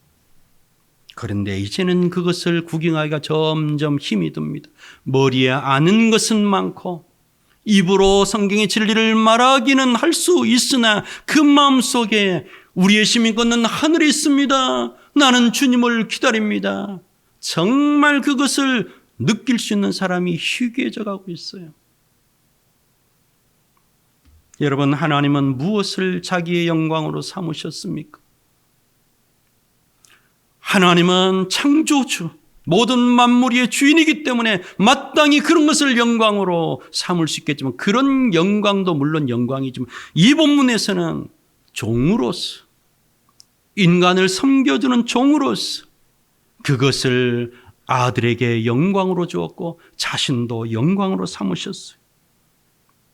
그런데 이제는 그것을 구경하기가 점점 힘이 듭니다. 머리에 아는 것은 많고 입으로 성경의 진리를 말하기는 할 수 있으나 그 마음속에 우리의 시민권은 하늘에 있습니다. 나는 주님을 기다립니다. 정말 그것을 느낄 수 있는 사람이 희귀해져 가고 있어요. 여러분 하나님은 무엇을 자기의 영광으로 삼으셨습니까? 하나님은 창조주, 모든 만물의 주인이기 때문에 마땅히 그런 것을 영광으로 삼을 수 있겠지만 그런 영광도 물론 영광이지만 이 본문에서는 종으로서 인간을 섬겨주는 종으로서 그것을 아들에게 영광으로 주었고 자신도 영광으로 삼으셨어요.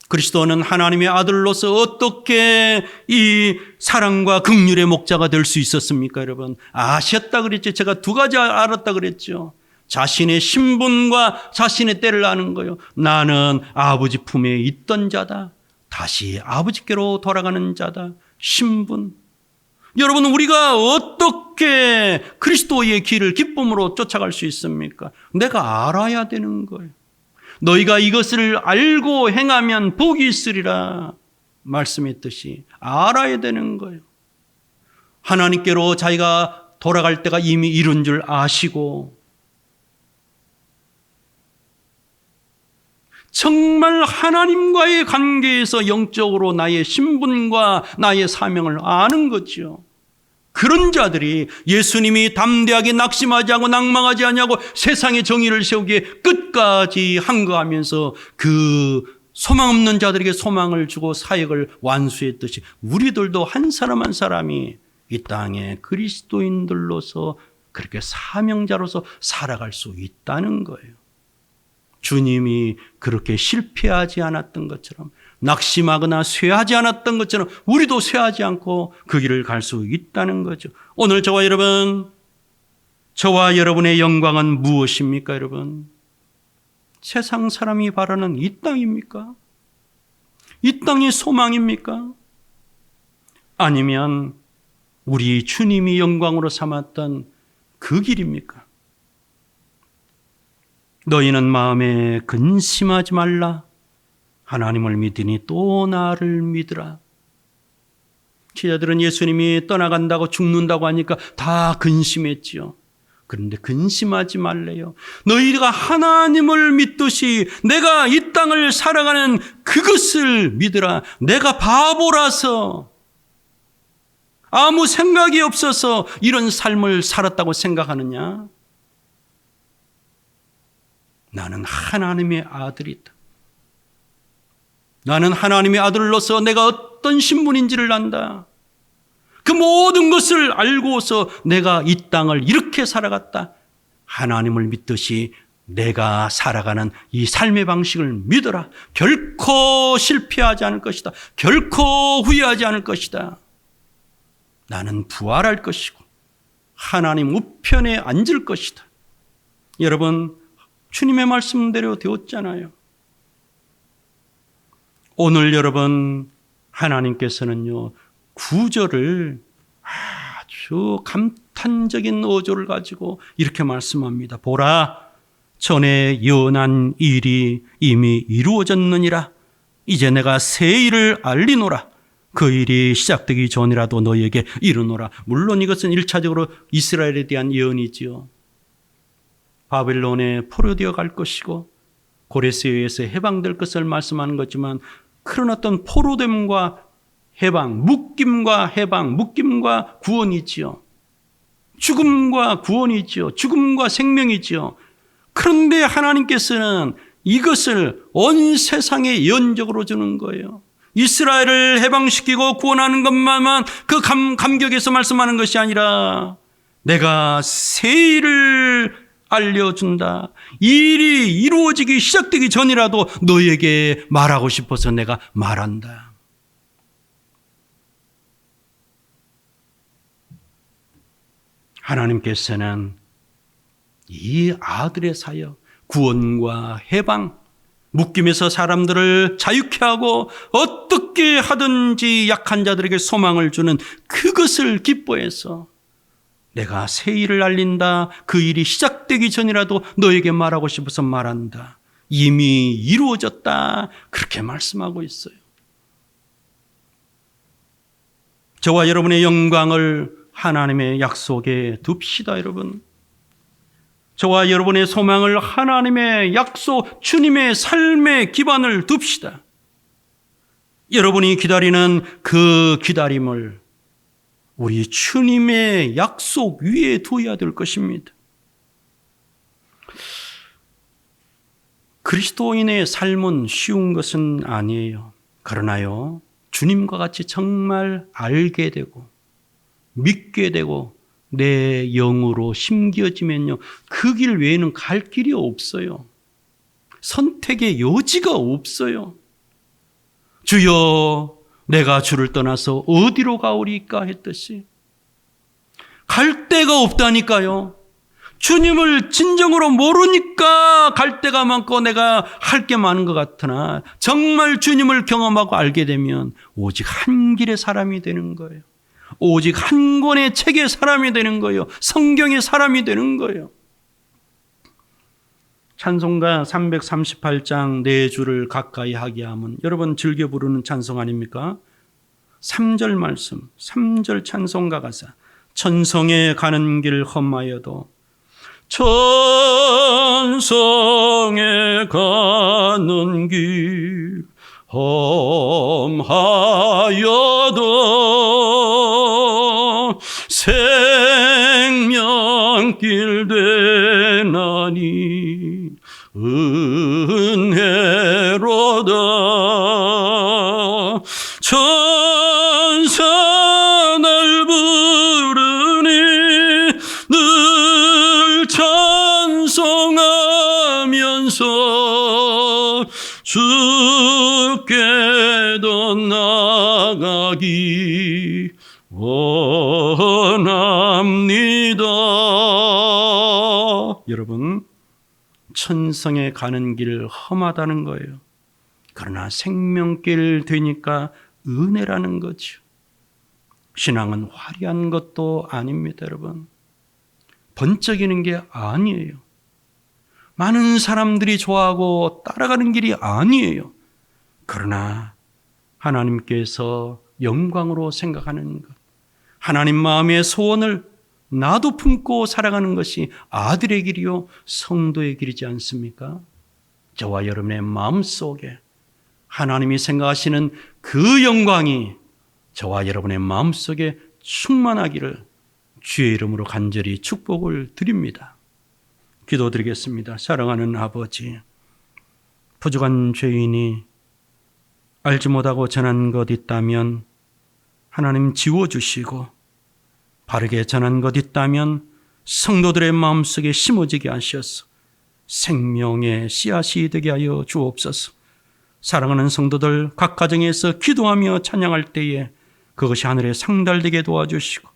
그리스도는 하나님의 아들로서 어떻게 이 사랑과 긍휼의 목자가 될 수 있었습니까, 여러분? 아셨다 그랬죠. 제가 두 가지 알았다 그랬죠. 자신의 신분과 자신의 때를 아는 거요. 나는 아버지 품에 있던 자다. 다시 아버지께로 돌아가는 자다. 신분. 여러분 우리가 어떻게 그리스도의 길을 기쁨으로 쫓아갈 수 있습니까? 내가 알아야 되는 거예요. 너희가 이것을 알고 행하면 복이 있으리라 말씀했듯이 알아야 되는 거예요. 하나님께로 자기가 돌아갈 때가 이미 이른 줄 아시고 정말 하나님과의 관계에서 영적으로 나의 신분과 나의 사명을 아는 거죠. 그런 자들이 예수님이 담대하게 낙심하지 않고 낭망하지 아니하고 세상의 정의를 세우기에 끝까지 항거하면서 그 소망 없는 자들에게 소망을 주고 사역을 완수했듯이 우리들도 한 사람 한 사람이 이 땅에 그리스도인들로서 그렇게 사명자로서 살아갈 수 있다는 거예요. 주님이 그렇게 실패하지 않았던 것처럼 낙심하거나 쇠하지 않았던 것처럼 우리도 쇠하지 않고 그 길을 갈 수 있다는 거죠. 오늘 저와 여러분의 영광은 무엇입니까, 여러분? 세상 사람이 바라는 이 땅입니까? 이 땅이 소망입니까? 아니면 우리 주님이 영광으로 삼았던 그 길입니까? 너희는 마음에 근심하지 말라. 하나님을 믿으니 또 나를 믿으라. 제자들은 예수님이 떠나간다고 죽는다고 하니까 다 근심했지요. 그런데 근심하지 말래요. 너희가 하나님을 믿듯이 내가 이 땅을 살아가는 그것을 믿으라. 내가 바보라서 아무 생각이 없어서 이런 삶을 살았다고 생각하느냐? 나는 하나님의 아들이다. 나는 하나님의 아들로서 내가 어떤 신분인지를 안다. 그 모든 것을 알고서 내가 이 땅을 이렇게 살아갔다. 하나님을 믿듯이 내가 살아가는 이 삶의 방식을 믿어라. 결코 실패하지 않을 것이다. 결코 후회하지 않을 것이다. 나는 부활할 것이고 하나님 우편에 앉을 것이다. 여러분, 주님의 말씀대로 되었잖아요. 오늘 여러분, 하나님께서는요, 구절을 아주 감탄적인 어조를 가지고 이렇게 말씀합니다. 보라, 전에 예언한 일이 이미 이루어졌느니라. 이제 내가 새 일을 알리노라. 그 일이 시작되기 전이라도 너희에게 이르노라. 물론 이것은 1차적으로 이스라엘에 대한 예언이지요. 바벨론에 포로되어 갈 것이고 고레스에 의해서 해방될 것을 말씀하는 거지만, 그런 어떤 포로됨과 해방, 묶임과 해방, 묶임과 구원이지요. 죽음과 구원이지요. 죽음과 생명이지요. 그런데 하나님께서는 이것을 온 세상에 연적으로 주는 거예요. 이스라엘을 해방시키고 구원하는 것만만 그 감격에서 말씀하는 것이 아니라 내가 새 일을 알려준다. 이 일이 이루어지기 시작되기 전이라도 너희에게 말하고 싶어서 내가 말한다. 하나님께서는 이 아들의 사역, 구원과 해방, 묶임에서 사람들을 자유케 하고 어떻게 하든지 약한 자들에게 소망을 주는 그것을 기뻐해서 내가 새 일을 알린다. 그 일이 시작되기 전이라도 너에게 말하고 싶어서 말한다. 이미 이루어졌다. 그렇게 말씀하고 있어요. 저와 여러분의 영광을 하나님의 약속에 둡시다, 여러분. 저와 여러분의 소망을 하나님의 약속, 주님의 삶의 기반을 둡시다. 여러분이 기다리는 그 기다림을 우리 주님의 약속 위에 두어야 될 것입니다. 그리스도인의 삶은 쉬운 것은 아니에요. 그러나요, 주님과 같이 정말 알게 되고 믿게 되고 내 영으로 심겨지면요, 그 길 외에는 갈 길이 없어요. 선택의 여지가 없어요. 주여, 내가 주를 떠나서 어디로 가오리까 했듯이 갈 데가 없다니까요. 주님을 진정으로 모르니까 갈 데가 많고 내가 할 게 많은 것 같으나, 정말 주님을 경험하고 알게 되면 오직 한 길의 사람이 되는 거예요. 오직 한 권의 책의 사람이 되는 거예요. 성경의 사람이 되는 거예요. 찬송가 338장 내 주를 가까이 하게 함은, 여러분 즐겨 부르는 찬송 아닙니까? 3절 말씀, 3절 찬송가 가사. 천성에 가는 길 험하여도, 천성에 가는 길 험하여도 생명길 되나니 은혜로다. 천사 날 부르니 늘 찬송하면서 주께도 나가기 원합니다. 여러분, 천성에 가는 길 험하다는 거예요. 그러나 생명길 되니까 은혜라는 거죠. 신앙은 화려한 것도 아닙니다, 여러분. 번쩍이는 게 아니에요. 많은 사람들이 좋아하고 따라가는 길이 아니에요. 그러나 하나님께서 영광으로 생각하는 것, 하나님 마음의 소원을 나도 품고 살아가는 것이 아들의 길이요 성도의 길이지 않습니까? 저와 여러분의 마음속에 하나님이 생각하시는 그 영광이 저와 여러분의 마음속에 충만하기를 주의 이름으로 간절히 축복을 드립니다. 기도드리겠습니다. 사랑하는 아버지, 부족한 죄인이 알지 못하고 전한 것 있다면 하나님 지워주시고, 바르게 전한 것 있다면 성도들의 마음속에 심어지게 하셔서 생명의 씨앗이 되게 하여 주옵소서. 사랑하는 성도들 각 가정에서 기도하며 찬양할 때에 그것이 하늘에 상달되게 도와주시고,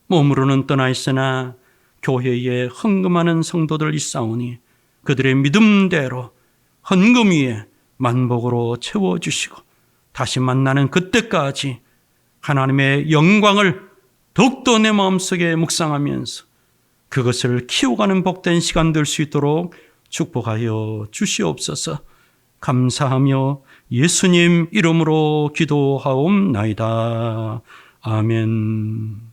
몸으로는 떠나 있으나 교회에 헌금하는 성도들 있사오니 그들의 믿음대로 헌금 위에 만복으로 채워주시고, 다시 만나는 그때까지 하나님의 영광을 더욱더 내 마음속에 묵상하면서 그것을 키워가는 복된 시간 될 수 있도록 축복하여 주시옵소서. 감사하며 예수님 이름으로 기도하옵나이다. 아멘.